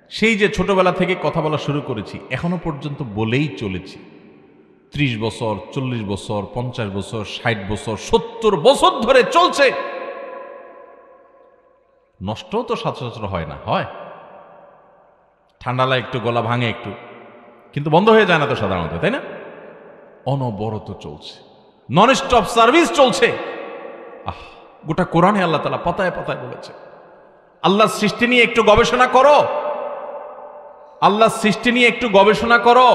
সেই যে ছোটবেলা থেকে কথা বলা শুরু করেছি এখনো পর্যন্ত বলেই চলেছি। 30 বছর, 40 বছর, 50 বছর, 60 বছর, 70 বছর ধরে চলছে। নষ্টও তো সচরাচর হয় না, হয় ঠান্ডা লাগে একটু, গলা ভাঙে একটু, কিন্তু বন্ধ হয়ে যায় না তো সাধারণত, তাই না? অনবরত চলছে, নন স্টপ সার্ভিস চলছে। গোটা কোরআনে আল্লাহ তাআলা পাতায় পাতায় বলেছে, আল্লাহ সৃষ্টি নিয়ে একটু গবেষণা করো, আল্লাহ সৃষ্টি নিয়ে একটু গবেষণা করো।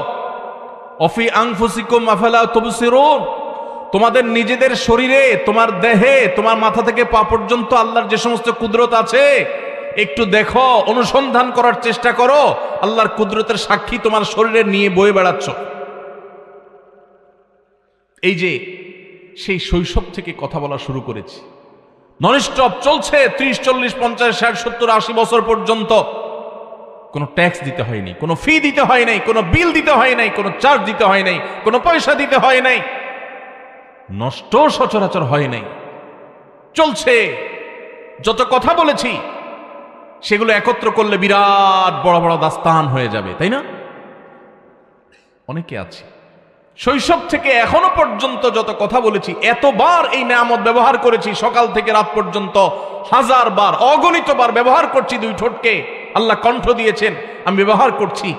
অফি আনফুসিকুম আফালা তুবসিরুন, তোমাদের নিজেদের শরীরে, তোমার দেহে, তোমার মাথা থেকে পা পর্যন্ত আল্লাহর যে সমস্ত কুদরত আছে একটু দেখো, অনুসন্ধান করার চেষ্টা করো। আল্লাহর কুদরতের সাক্ষী তোমার শরীরে নিয়ে বয়ে বেড়াচ্ছ। এই যে সেই শৈশব থেকে কথা বলা শুরু করেছি, ননস্টপ চলছে 30, 40, 50, 60, 70, 80 বছর পর্যন্ত। কোনো ট্যাক্স দিতে হয়নি, কোনো ফি দিতে হয় নাই, কোনো বিল দিতে হয় নাই, কোনো চার্জ দিতে হয় নাই, কোনো পয়সা দিতে হয় নাই, নষ্ট সচরাচর হয় নাই, চলছে। যত কথা বলেছি সেগুলো একত্র করলে বিরাট বড় বড় দাস্তান হয়ে যাবে, তাই না? অনেকে আছে শৈশব থেকে এখনো পর্যন্ত যত কথা বলেছি, এতবার এই নেয়ামত ব্যবহার করেছি, সকাল থেকে রাত পর্যন্ত 1000 বার, অগণিত বার ব্যবহার করছি। 2 ঠোঁটকে আল্লাহ কণ্ঠ দিয়েছেন, আমি ব্যবহার করছি।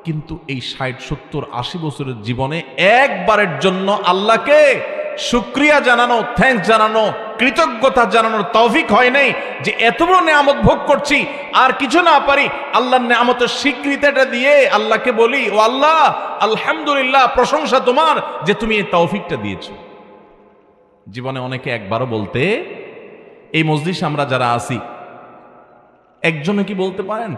কিন্তু এই 60, 70, 80 বছরের জীবনে একবারের জন্য আল্লাহকে শুকরিয়া জানানো, থ্যাঙ্কস জানানো, কৃতজ্ঞতা জানানোর তৌফিক হয় নাই যে এত বড় নেয়ামত ভোগ করছি, আর কিছু না পারি আল্লাহর নেয়ামতের স্বীকৃতিটা দিয়ে আল্লাহকে বলি, ও আল্লাহ আলহামদুলিল্লাহ, প্রশংসা তোমার যে তুমি এই তৌফিকটা দিয়েছো। জীবনে অনেকে একবারও বলতে, এই মজলিসে আমরা যারা আছি একজনে কি বলতে পারেন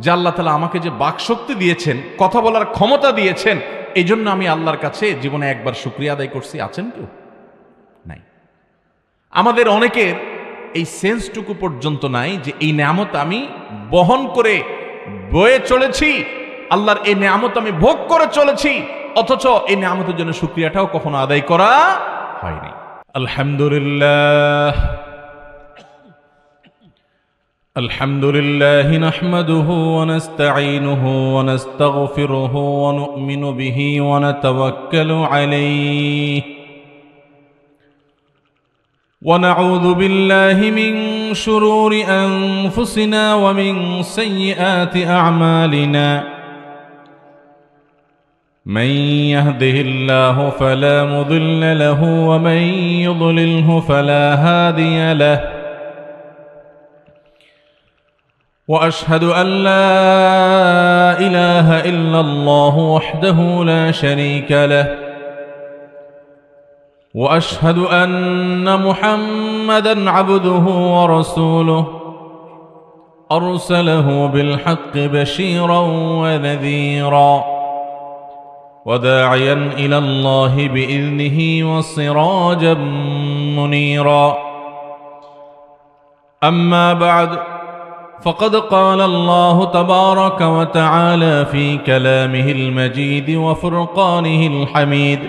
যে আল্লাহ তাআলা আমাকে যে বাকশক্তি দিয়েছেন, কথা বলার ক্ষমতা দিয়েছেন, এই জন্য আমি আল্লাহর কাছে জীবনে একবার শুকরিয়া আদায় করছি? আছেন কেউ? নাই। আমাদের অনেকের এই সেন্সটুকু পর্যন্ত নাই যে এই নেয়ামত আমি বহন করে বয়ে চলেছি, আল্লাহর এই নেয়ামত আমি ভোগ করে চলেছি, অথচ এই নেয়ামতের জন্য শুকরিয়াটাও কখনো আদায় করা হয়নি। আলহামদুলিল্লাহ, আলহামদুলিল্লাহ নাহমাদুহু ওয়া নাস্তাঈনুহু ওয়া নাস্তাগফিরুহু ওয়া নু'মিনু বিহি ওয়া নাতাওয়াক্কালু আলাইহি ওয়া নাউযু বিল্লাহি মিন শুরুরি আনফুসিনা ওয়া মিন সাইয়্যাতি আ'মালিনা। মান ইয়াহদিহিল্লাহু ফালা মুদিল্লা লাহু ওয়া মান ইউদ্লিলহু ফালা হাদিয়া লাহু। وأشهد أن لا إله إلا الله وحده لا شريك له وأشهد أن محمدا عبده ورسوله أرسله بالحق بشيرا ونذيرا وداعيا إلى الله بإذنه وسراجا منيرا. أما بعد، فقد قال الله تبارك وتعالى في كلامه المجيد وفرقانه الحميد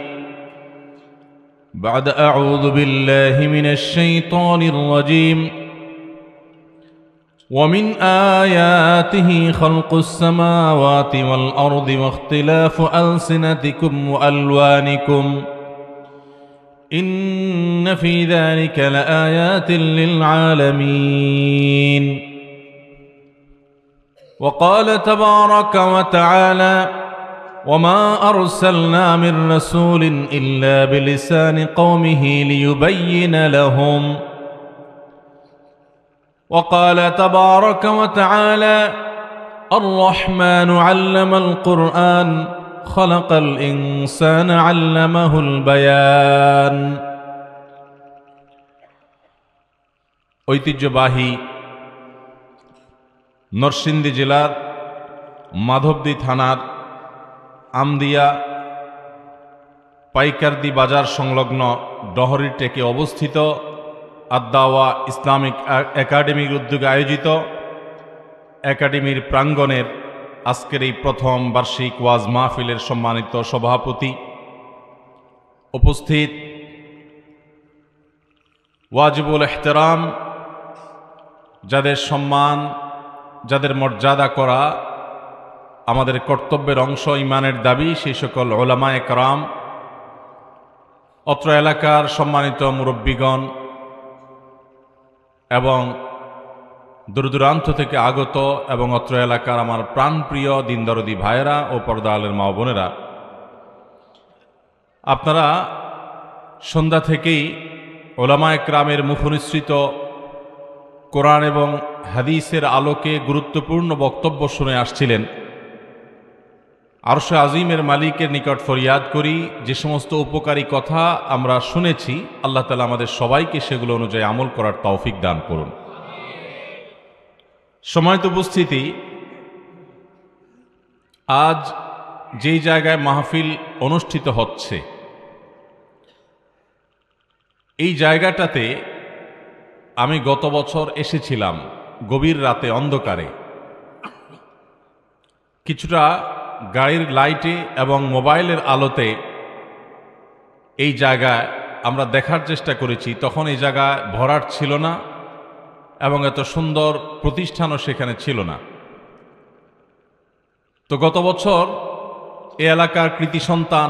بعد أعوذ بالله من الشيطان الرجيم: ومن آياته خلق السماوات والأرض واختلاف ألسنتكم وألوانكم إن في ذلك لآيات للعالمين. وقال تبارك وتعالى: وما أرسلنا من رسول إلا بلسان قومه ليبين لهم. وقال تبارك وتعالى: الرحمن علم القرآن خلق الإنسان علمه البيان. ঐতিহ্যবাহী নরসিংদী জেলার মাধবদী থানার আমদিয়া পাইকারদি বাজার সংলগ্ন ডহরির টেকে অবস্থিত আদ-দাওয়া ইসলামিক একাডেমির উদ্যোগে আয়োজিত একাডেমির প্রাঙ্গণের আজকের এই প্রথম বার্ষিক ওয়াজ মাহফিলের সম্মানিত সভাপতি, উপস্থিত ওয়াজিবুল ইহতিরাম, যাদের সম্মান যাদের মর্যাদা করা আমাদের কর্তব্যের অংশ, ইমানের দাবি, সেই সকল উলামায়ে কেরাম, অত্র এলাকার সম্মানিত মুরব্বীগণ এবং দূরদূরান্ত থেকে আগত এবং অত্র এলাকার আমার প্রাণপ্রিয় দিনদরদি ভাইয়েরা ও পর্দা আলের মা বোনেরা, আপনারা সন্ধ্যা থেকেই উলামায়ে কেরামের মুখনিসৃত কোরআন এবং হাদিসের আলোকে গুরুত্বপূর্ণ বক্তব্য শুনে আসছিলেন। আরশে আজিমের মালিকের নিকট ফরিয়াদ করি, যে সমস্ত উপকারী কথা আমরা শুনেছি, আল্লাহ তাআলা আমাদের সবাইকে সেগুলো অনুযায়ী আমল করার তৌফিক দান করুন। সম্মানিত উপস্থিতি, আজ যেই জায়গায় মাহফিল অনুষ্ঠিত হচ্ছে, এই জায়গাটাতে আমি গত বছর এসেছিলাম গভীর রাতে অন্ধকারে। কিছুটা গাড়ির লাইটে এবং মোবাইলের আলোতে এই জায়গায় আমরা দেখার চেষ্টা করেছি। তখন এই জায়গায় ভরাট ছিল না এবং এত সুন্দর প্রতিষ্ঠানও সেখানে ছিল না। তো গত বছর এ এলাকার কৃতি সন্তান,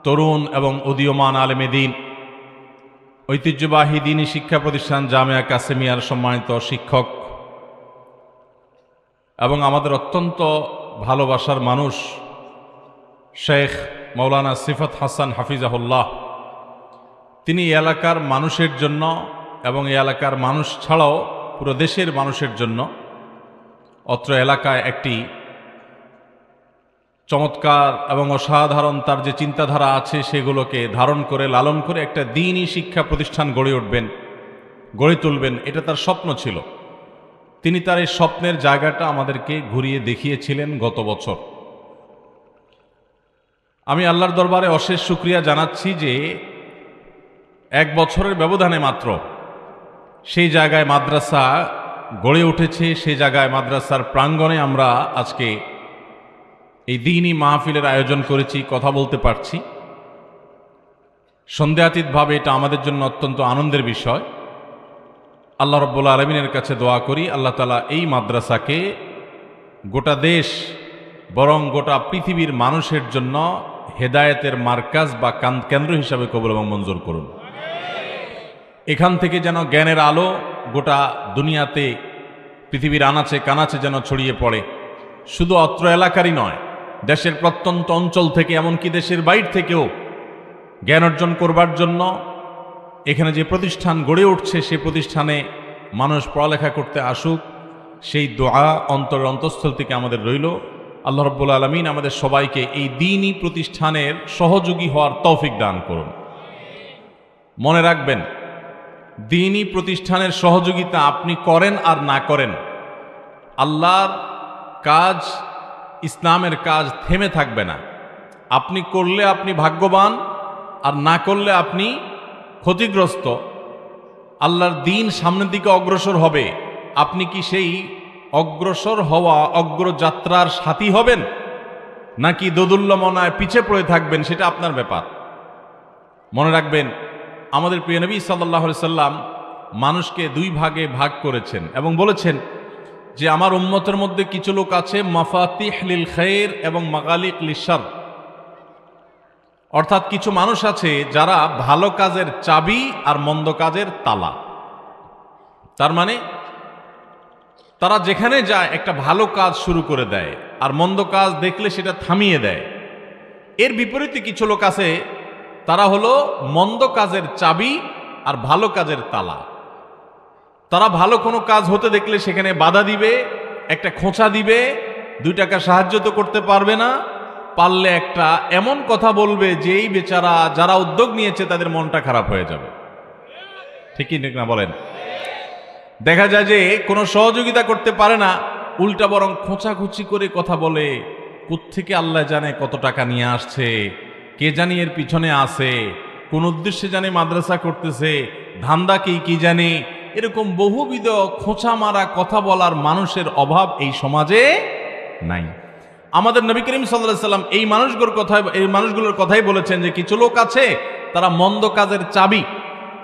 তরুণ এবং উদীয়মান আলেমে দ্বীন, ঐতিহ্যবাহী দ্বীনী শিক্ষা প্রতিষ্ঠান জামিয়া কাসেমিয়ার সম্মানিত শিক্ষক এবং আমাদের অত্যন্ত ভালোবাসার মানুষ শেখ মৌলানা সিফাত হাসান হাফিজাহুল্লাহ, তিনি এই এলাকার মানুষের জন্য এবং এই এলাকার মানুষ ছাড়াও পুরো দেশের মানুষের জন্য অত্র এলাকায় একটি চমৎকার এবং অসাধারণ তার যে চিন্তাধারা আছে সেগুলোকে ধারণ করে লালন করে একটা দ্বীনী শিক্ষা প্রতিষ্ঠান গড়ে তুলবেন, এটা তার স্বপ্ন ছিল। তিনি তার এই স্বপ্নের জায়গাটা আমাদেরকে ঘুরিয়ে দেখিয়েছিলেন গত বছর। আমি আল্লাহর দরবারে অশেষ শুকরিয়া জানাচ্ছি যে 1 বছরের ব্যবধানে মাত্র সেই জায়গায় মাদ্রাসা গড়ে উঠেছে। সেই জায়গায় মাদ্রাসার প্রাঙ্গণে আমরা আজকে এই দ্বীনী মাহফিলের আয়োজন করেছি, কথা বলতে পারছি। সন্দেহাতীতভাবে এটা আমাদের জন্য অত্যন্ত আনন্দের বিষয়। আল্লাহ রাব্বুল আলামিনের কাছে দোয়া করি, আল্লাহ তাআলা এই মাদ্রাসাকে গোটা দেশ বরং গোটা পৃথিবীর মানুষের জন্য হেদায়েতের মার্কাজ বা কেন্দ্র হিসাবে কবুল এবং মঞ্জুর করুন। এখান থেকে যেন জ্ঞানের আলো গোটা দুনিয়াতে, পৃথিবীর আনাচে কানাচে যেন ছড়িয়ে পড়ে। শুধু অত্র এলাকারই নয়, দেশের প্রত্যন্ত অঞ্চল থেকে, এমনকি দেশের বাইরে থেকেও জ্ঞান অর্জন করবার জন্য এখানে যে প্রতিষ্ঠান গড়ে উঠছে, সেই প্রতিষ্ঠানে মানুষ পড়ালেখা করতে আসুক, সেই দোয়া অন্তরের অন্তঃস্থল থেকে আমাদের রইল। আল্লাহ রাব্বুল আলামিন আমাদের সবাইকে এই দ্বীনী প্রতিষ্ঠানের সহযোগী হওয়ার তৌফিক দান করুন। মনে রাখবেন, দ্বীনী প্রতিষ্ঠানের সহযোগিতা আপনি করেন আর না করেন, আল্লাহর কাজ, ইসলামের কাজ থেমে থাকবে না। আপনি করলে আপনি ভাগ্যবান, আর না করলে আপনি ক্ষতিগ্রস্ত। আল্লাহর দ্বীন সামনের দিকে অগ্রসর হবে, আপনি কি সেই অগ্রসর হওয়া অগ্রযাত্রার সাথী হবেন নাকি দোদুল্যমনায় পিছে পড়ে থাকবেন, সেটা আপনার ব্যাপার। মনে রাখবেন, আমাদের প্রিয় নবী সাল্লাল্লাহু আলাইহি সাল্লাম মানুষকে 2 ভাগে ভাগ করেছেন এবং বলেছেন যে আমার উম্মতের মধ্যে কিছু লোক আছে মাফাতিহ লিল খায়র এবং মাগালিক লিশার, অর্থাৎ কিছু মানুষ আছে যারা ভালো কাজের চাবি আর মন্দ কাজের তালা। তার মানে তারা যেখানে যায় একটা ভালো কাজ শুরু করে দেয় আর মন্দ কাজ দেখলে সেটা থামিয়ে দেয়। এর বিপরীতে কিছু লোক আছে, তারা হলো মন্দ কাজের চাবি আর ভালো কাজের তালা। তারা ভালো কোনো কাজ হতে দেখলে সেখানে বাধা দিবে, একটা খোঁচা দিবে, 2 টাকা সাহায্য তো করতে পারবে না, পারলে একটা এমন কথা বলবে যে এই বেচারা যারা উদ্যোগ নিয়েছে তাদের মনটা খারাপ হয়ে যাবে। ঠিকই না বলেন? দেখা যায় যে কোনো সহযোগিতা করতে পারে না, উল্টা বরং খোঁচাখুচি করে কথা বলে, কোত্থেকে আল্লাহ জানে কত টাকা নিয়ে আসছে, কে জানি এর পিছনে আছে, কোন উদ্দেশ্যে জানে মাদ্রাসা করতেছে, ধান্দা কি জানে। এরকম বহুবিধ খোঁচা মারা কথা বলার মানুষের অভাব এই সমাজে নাই। আমাদের নবী করিম সাল্লাল্লাহু আলাইহি সাল্লাম এই মানুষগুলোর কথাই বলেছেন যে কিছু লোক আছে তারা মন্দ কাজের চাবি,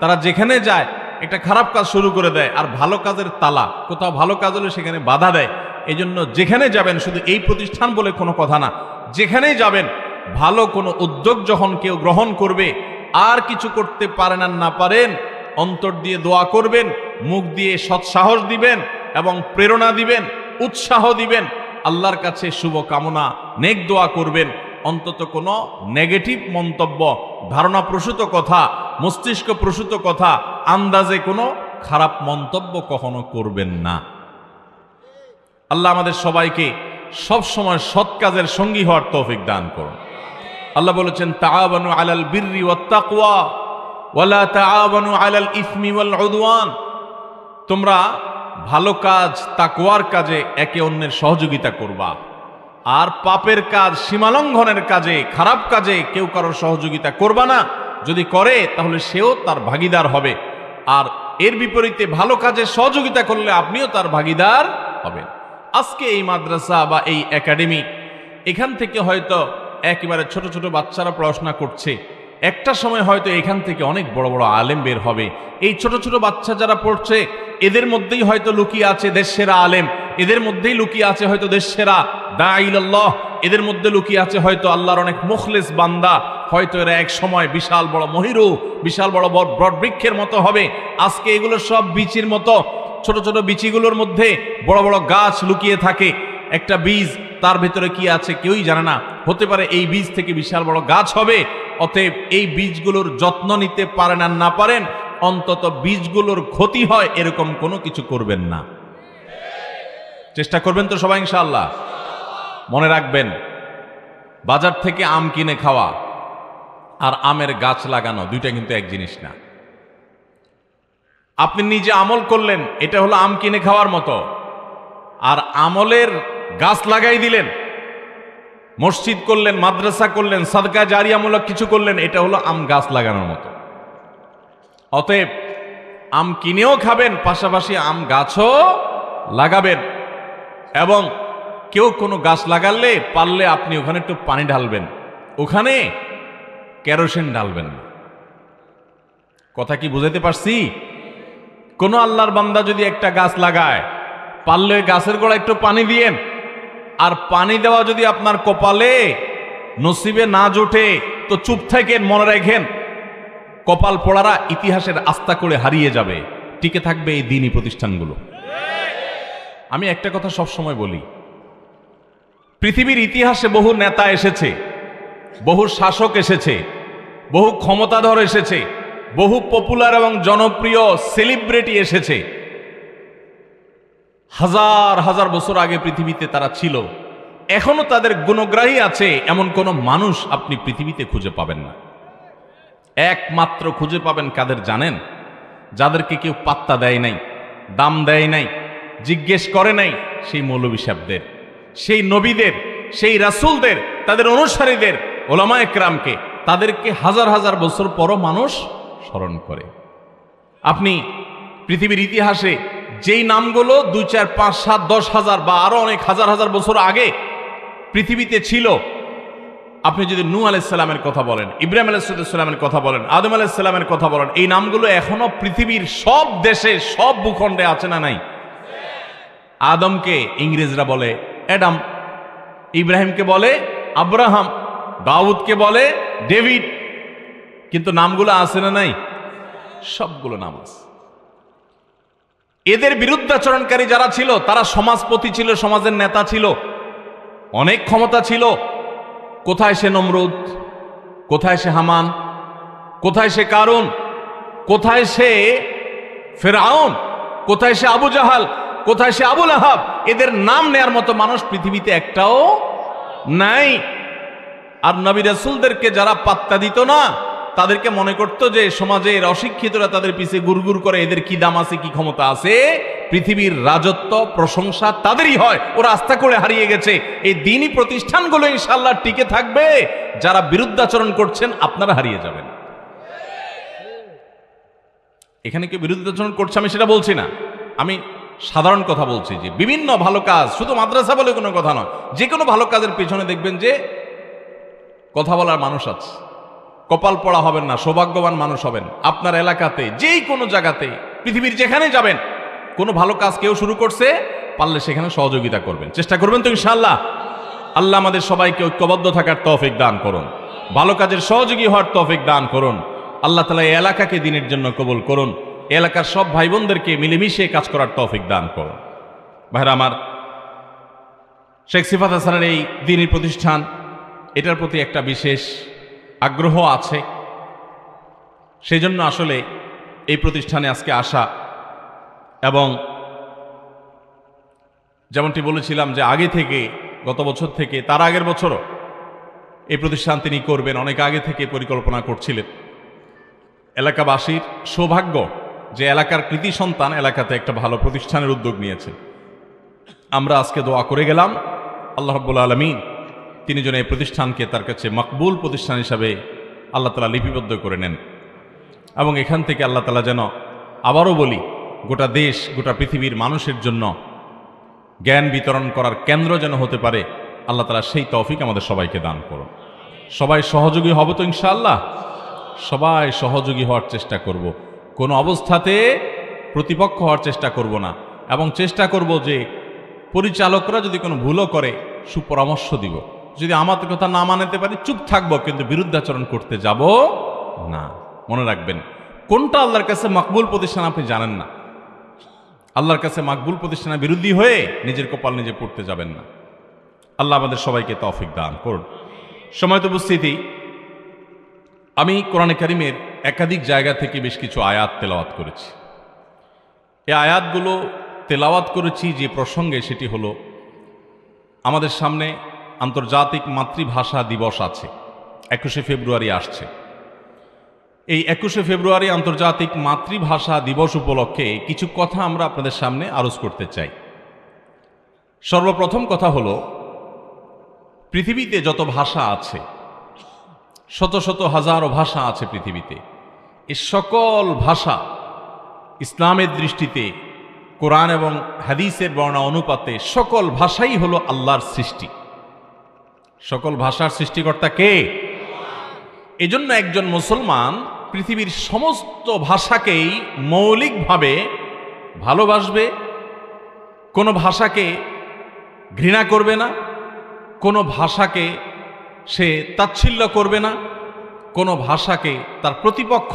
তারা যেখানে যায় একটা খারাপ কাজ শুরু করে দেয়, আর ভালো কাজের তালা, কোথাও ভালো কাজ হলে সেখানে বাধা দেয়। এই জন্য যেখানে যাবেন, শুধু এই প্রতিষ্ঠান বলে কোনো কথা না, যেখানেই যাবেন ভালো কোনো উদ্যোগ যখন কেউ গ্রহণ করবে, আর কিছু করতে পারেন আর না পারেন, অন্তর দিয়ে দোয়া করবেন, মুখ দিয়ে সৎসাহস দিবেন এবং প্রেরণা দিবেন, উৎসাহ দিবেন, আল্লাহর কাছে শুভ কামনা, নেক দোয়া করবেন। অন্তত কোনো নেগেটিভ মন্তব্য, ধারণা প্রসূত কথা, মস্তিষ্ক প্রসূত কথা, আন্দাজে কোনো খারাপ মন্তব্য কখনো করবেন না। আল্লাহ আমাদের সবাইকে সব সময় সৎ কাজের সঙ্গী হওয়ার তৌফিক দান করুন। আল্লাহ বলেছেন, তাআওয়ানু আলাল বিররি ওয়াত তাকওয়া ওয়ালা তাআওয়ানু আলাল ইসমি ওয়াল উদওয়ান। তোমরা ভালো কাজ, তাকওয়ার কাজে একে অন্যের সহযোগিতা করবা, আর পাপের কাজ, সীমালঙ্ঘনের কাজে, খারাপ কাজে কেউ কারোর সহযোগিতা করবা না। যদি করে তাহলে সেও তার ভাগীদার হবে, আর এর বিপরীতে ভালো কাজে সহযোগিতা করলে আপনিও তার ভাগীদার হবেন। আজকে এই মাদ্রাসা বা এই একাডেমি, এখান থেকে হয়তো একেবারে ছোট ছোট বাচ্চারা পড়াশোনা করছে, একটা সময় হয়তো এখান থেকে অনেক বড় বড় আলেম বের হবে। এই ছোট ছোট বাচ্চা যারা পড়ছে, এদের মধ্যেই হয়তো লুকিয়ে আছে দেশ সেরা আলেম, এদের মধ্যেই লুকিয়ে আছে হয়তো দেশ সেরা দাঈ ইলাল্লাহ, এদের মধ্যে লুকিয়ে আছে হয়তো আল্লাহর অনেক মুখলেস বান্দা। হয়তো এরা এক সময় বিশাল বড় মহিরু, বিশাল বড় বট বৃক্ষের মতো হবে। আজকে এগুলো সব বিচির মতো, ছোট ছোট বিচিগুলোর মধ্যে বড় বড় গাছ লুকিয়ে থাকে। একটা বীজ, তার ভেতরে কি আছে কেউই জানে না। হতে পারে এই বীজ থেকে বিশাল বড় গাছ হবে। অতএব এই বীজগুলোর যত্ন নিতে পারেন আর না পারেন, অন্তত বীজগুলোর ক্ষতি হয় এরকম কোনো কিছু করবেন না। চেষ্টা করবেন তো সবাই ইনশাআল্লাহ। মনে রাখবেন, বাজার থেকে আম কিনে খাওয়া আর আমের গাছ লাগানো দুইটা কিন্তু এক জিনিস না। আপনি নিজে আমল করলেন, এটা হলো আম কিনে খাওয়ার মতো, আর আমলের গাছ লাগাই দিলেন, মসজিদ করলেন, মাদ্রাসা করলেন, সাদকা জারিয়ামূলক কিছু করলেন, এটা হলো আম গাছ লাগানোর মতো। অতএব আম কিনেও খাবেন, পাশাপাশি আম গাছও লাগাবেন। এবং কেউ কোনো গাছ লাগালে পারলে আপনি ওখানে একটু পানি ঢালবেন, ওখানে কেরোসিন ঢালবেন না। কথা কি বুঝাতে পারছি? কোন আল্লাহর বান্দা যদি একটা গাছ লাগায়, পারলে গাছের গোড়ায় একটু পানি দিয়েন। আর পানি দেওয়া যদি আপনার কপালে নসিবে না জোটে তো চুপ থাকেন, মনে রাখেন কপাল পোড়ারা ইতিহাসের আস্থা করে হারিয়ে যাবে, টিকে থাকবে এই দ্বীনি প্রতিষ্ঠানগুলো। আমি একটা কথা সব সময় বলি, পৃথিবীর ইতিহাসে বহু নেতা এসেছে, বহু শাসক এসেছে, বহু ক্ষমতাধর এসেছে, বহু পপুলার এবং জনপ্রিয় সেলিব্রিটি এসেছে। হাজার হাজার বছর আগে পৃথিবীতে তারা ছিল, এখনো তাদের গুণগ্রাহী আছে এমন কোন মানুষ আপনি পৃথিবীতে খুঁজে পাবেন না। একমাত্র খুঁজে পাবেন কাদের জানেন? যাদেরকে কেউ পাত্তা দেয় নাই, দাম দেয় নাই, জিজ্ঞেস করে নাই, সেই মৌলবী সাহেবদের, সেই নবীদের, সেই রাসূলদের, তাদের অনুসারীদের, ওলামা একরামকে, তাদেরকে হাজার হাজার বছর পরও মানুষ স্মরণ করে। আপনি পৃথিবীর ইতিহাসে যেই নামগুলো 2, 4, 5, 7, 10 হাজার বা আরো অনেক হাজার হাজার বছর আগে পৃথিবীতে ছিল, আপনি যদি নূহ আলাইহিস সালামের কথা বলেন, ইব্রাহিম আলাইহিস সালামের কথা বলেন, আদম আলাইহিস সালামের কথা বলেন, এই নামগুলো এখনো পৃথিবীর সব দেশে, সব ভূখণ্ডে আছে না নাই? আদমকে ইংরেজরা বলে অ্যাডাম, ইব্রাহিমকে বলে আব্রাহাম, দাউদকে বলে ডেভিড, কিন্তু নামগুলো আছে না নাই? সবগুলো নাম আছে। এদের বিরুদ্ধাচরণকারী যারা ছিল তারা সমাজপতি ছিল, সমাজের নেতা ছিল, অনেক ক্ষমতা ছিল। কোথায় সে নমরুদ, কোথায় সে হামান, কোথায় সে কারুন, কোথায় সে ফেরাউন, কোথায় সে আবু জাহাল, কোথায় সে আবু লাহাব? এদের নাম নেয়ার মতো মানুষ পৃথিবীতে একটাও নাই। আর নবী রাসূলদেরকে যারা পাত্তা দিত না, তাদেরকে মনে করত যে সমাজের অশিক্ষিতরা তাদের পিছে গুড়গুড় করে, এদের কি দাম আছে, কি ক্ষমতা আছে, পৃথিবীর রাজত্ব প্রশংসা তাদেরই হয়, ওরা আস্থা করে হারিয়ে গেছে। এই দ্বীনি প্রতিষ্ঠানগুলো ইনশাআল্লাহ টিকে থাকবে। যারা বিরুদ্ধাচরণ করছেন আপনারা হারিয়ে যাবেন। এখানে কেউ বিরুদ্ধাচরণ করছে আমি সেটা বলছি না, আমি সাধারণ কথা বলছি যে বিভিন্ন ভালো কাজ, শুধু মাদ্রাসা বলে কোনো কথা নয়, যে কোনো ভালো কাজের পেছনে দেখবেন যে কথা বলার মানুষ আছে। কপাল পড়া হবেন না, সৌভাগ্যবান মানুষ হবেন। আপনার এলাকাতে যেই কোনো জায়গাতে পৃথিবীর যেখানে যাবেন, কোনো ভালো কাজ কেউ শুরু করছে, পারলে সেখানে সহযোগিতা করবেন, চেষ্টা করবেন তো ইনশাআল্লাহ। আল্লাহ আমাদের সবাইকে ঐক্যবদ্ধ থাকার তৌফিক দান করুন, ভালো কাজের সহযোগী হওয়ার তৌফিক দান করুন। আল্লাহ তাআলা এই এলাকাকে দিনের জন্য কবুল করুন, এলাকার সব ভাই বোনদেরকে মিলেমিশে কাজ করার তৌফিক দান করুন। ভাইরা আমার, শেখ সিফাত হাসানের এই দ্বীনী প্রতিষ্ঠান, এটার প্রতি একটা বিশেষ আগ্রহ আছে, সেই জন্য আসলে এই প্রতিষ্ঠানে আজকে আসা। এবং যেমনটি বলেছিলাম যে আগে থেকে, গত বছর থেকে, তার আগের বছরও এই প্রতিষ্ঠান তিনি করবেন, অনেক আগে থেকে পরিকল্পনা করছিলেন। এলাকাবাসীর সৌভাগ্য যে এলাকার কৃতি সন্তান এলাকাতে একটা ভালো প্রতিষ্ঠানের উদ্যোগ নিয়েছে। আমরা আজকে দোয়া করে গেলাম আল্লাহ রাব্বুল আলামিন তিনি যেন এই প্রতিষ্ঠানকে তার কাছে মকবুল প্রতিষ্ঠান হিসাবে আল্লাহ তাআলা লিপিবদ্ধ করে নেন, এবং এখান থেকে আল্লাহ তাআলা যেন, আবারও বলি, গোটা দেশ, গোটা পৃথিবীর মানুষের জন্য জ্ঞান বিতরণ করার কেন্দ্র যেন হতে পারে। আল্লাহ তাআলা সেই তৌফিক আমাদের সবাইকে দান করুন। সবাই সহযোগী হব তো ইনশাআল্লাহ? সবাই সহযোগী হওয়ার চেষ্টা করব, কোনো অবস্থাতে প্রতিপক্ষ হওয়ার চেষ্টা করব না, এবং চেষ্টা করব যে পরিচালকরা যদি কোনো ভুলও করে সুপরামর্শ দিব, যদি আমাদের কথা না মানতে পারি চুপ থাকবো, কিন্তু বিরুদ্ধাচরণ করতে যাব না। মনে রাখবেন, কোনটা আল্লাহর কাছে মকবুল প্রতিষ্ঠান আপনি জানেন না। আল্লাহর কাছে মকবুল প্রতিষ্ঠানের বিরোধী হয়ে নিজের কপাল নিজে পড়তে যাবেন না। আল্লাহ আমাদের সবাইকে তৌফিক দান করুন। সময়ত উপস্থিতি, আমি কোরআনে কারিমের একাধিক জায়গা থেকে বেশ কিছু আয়াত তেলাওয়াত করেছি। এই আয়াতগুলো তেলাওয়াত করেছি যে প্রসঙ্গে, সেটি হলো আমাদের সামনে আন্তর্জাতিক মাতৃভাষা দিবস আছে, 21শে ফেব্রুয়ারি আসছে। এই 21শে ফেব্রুয়ারি আন্তর্জাতিক মাতৃভাষা দিবস উপলক্ষে কিছু কথা আমরা আপনাদের সামনে আরজ করতে চাই। সর্বপ্রথম কথা হলো, পৃথিবীতে যত ভাষা আছে, শত শত হাজারো ভাষা আছে পৃথিবীতে, এই সকল ভাষা ইসলামের দৃষ্টিতে, কোরআন এবং হাদিসের বর্ণনা অনুপাতে সকল ভাষাই হলো আল্লাহর সৃষ্টি। সকল ভাষার সৃষ্টিকর্তা কে? এজন্য একজন মুসলমান পৃথিবীর সমস্ত ভাষাকেই মৌলিকভাবে ভালোবাসবে, কোনো ভাষাকে ঘৃণা করবে না, কোনো ভাষাকে সে তাচ্ছিল্য করবে না, কোনো ভাষাকে তার প্রতিপক্ষ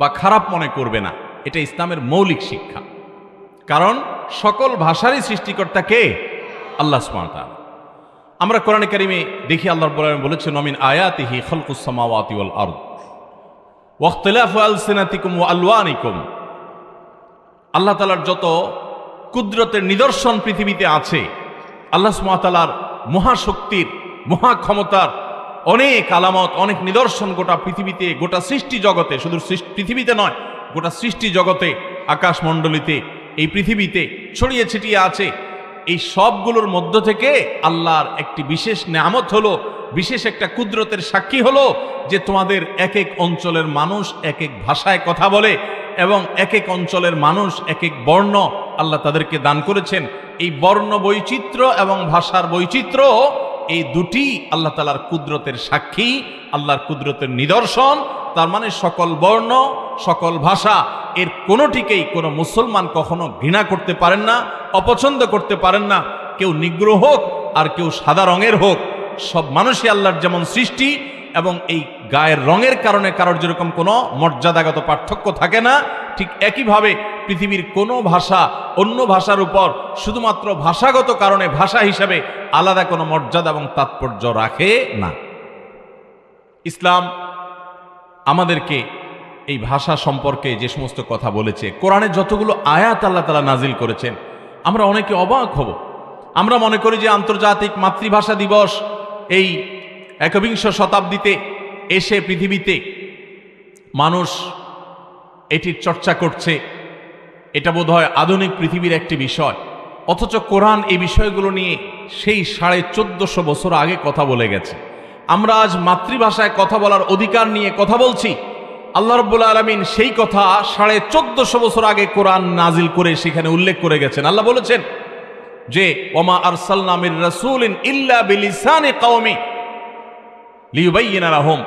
বা খারাপ মনে করবে না। এটা ইসলামের মৌলিক শিক্ষা। কারণ সকল ভাষারই সৃষ্টিকর্তা কে? আল্লাহ সুবহানাহু ওয়া তাআলা। আমরা কোরআনে কারিমে দেখি আল্লাহ রাব্বুল আলামিন বলেছেন, মিন আয়াতিহি খালকুস সামাওয়াতি ওয়াল আরদ ওয়া ইখতিলাফু আলসিনাতিকুম ওয়া আলওয়ানিকুম। আল্লাহ তাআলার যত কুদরতের নিদর্শন পৃথিবীতে আছে, আল্লাহ সুবহানাহু ওয়া তাআলার মহাশক্তির, মহাক্ষমতার অনেক আলামত, অনেক নিদর্শন গোটা পৃথিবীতে, গোটা সৃষ্টি জগতে, শুধু পৃথিবীতে নয়, গোটা সৃষ্টি জগতে, আকাশমণ্ডলীতে, এই পৃথিবীতে ছড়িয়ে ছিটিয়ে আছে। এই সবগুলোর মধ্য থেকে আল্লাহর একটি বিশেষ নেয়ামত হলো, বিশেষ একটা কুদরতের সাক্ষী হলো যে তোমাদের এক এক অঞ্চলের মানুষ এক এক ভাষায় কথা বলে, এবং এক এক অঞ্চলের মানুষ এক এক বর্ণ আল্লাহ তাদেরকে দান করেছেন। এই বর্ণ বৈচিত্র্য এবং ভাষার বৈচিত্র্য, এই দুটি আল্লাহ তাআলার কুদরতের সাক্ষী, আল্লাহর কুদরতের নিদর্শন। তার মানে সকল বর্ণ, সকল ভাষা, এর কোনোটিকেই কোনো মুসলমান কখনো ঘৃণা করতে পারেন না, অপছন্দ করতে পারেন না। কেউ নিগ্র হোক আর কেউ সাদা রঙের হোক, সব মানুষই আল্লাহর যেমন সৃষ্টি, এবং এই গায়ের রঙের কারণে কারোর যেরকম কোনো মর্যাদাগত পার্থক্য থাকে না, ঠিক একইভাবে পৃথিবীর কোনো ভাষা অন্য ভাষার উপর শুধুমাত্র ভাষাগত কারণে ভাষা হিসাবে আলাদা কোনো মর্যাদা এবং তাৎপর্য রাখে না। ইসলাম আমাদেরকে এই ভাষা সম্পর্কে যে সমস্ত কথা বলেছে, কোরআনে যতগুলো আয়াত আল্লাহ তাআলা নাজিল করেছেন, আমরা অনেকে অবাক হব। আমরা মনে করি যে আন্তর্জাতিক মাতৃভাষা দিবস এই 21 শতাব্দীতে এসে পৃথিবীতে মানুষ এটির চর্চা করছে, এটা বোধহয় আধুনিক পৃথিবীর একটি বিষয়। অথচ কোরআন এই বিষয়গুলো নিয়ে সেই 1450 বছর আগে কথা বলে গেছে। আমরা আজ মাতৃভাষায় কথা বলার অধিকার নিয়ে কথা বলছি। আল্লাহ রাব্বুল আলামিন সেই কথা 1450 বছর আগে কোরআন নাজিল করে সেখানে উল্লেখ করে গেছেন। আল্লাহ বলেছেন যে ওমা আরসালনা মির রাসূলিন ইল্লা বিলিসানি কওমি লিইউবাইয়িনা লাহুম।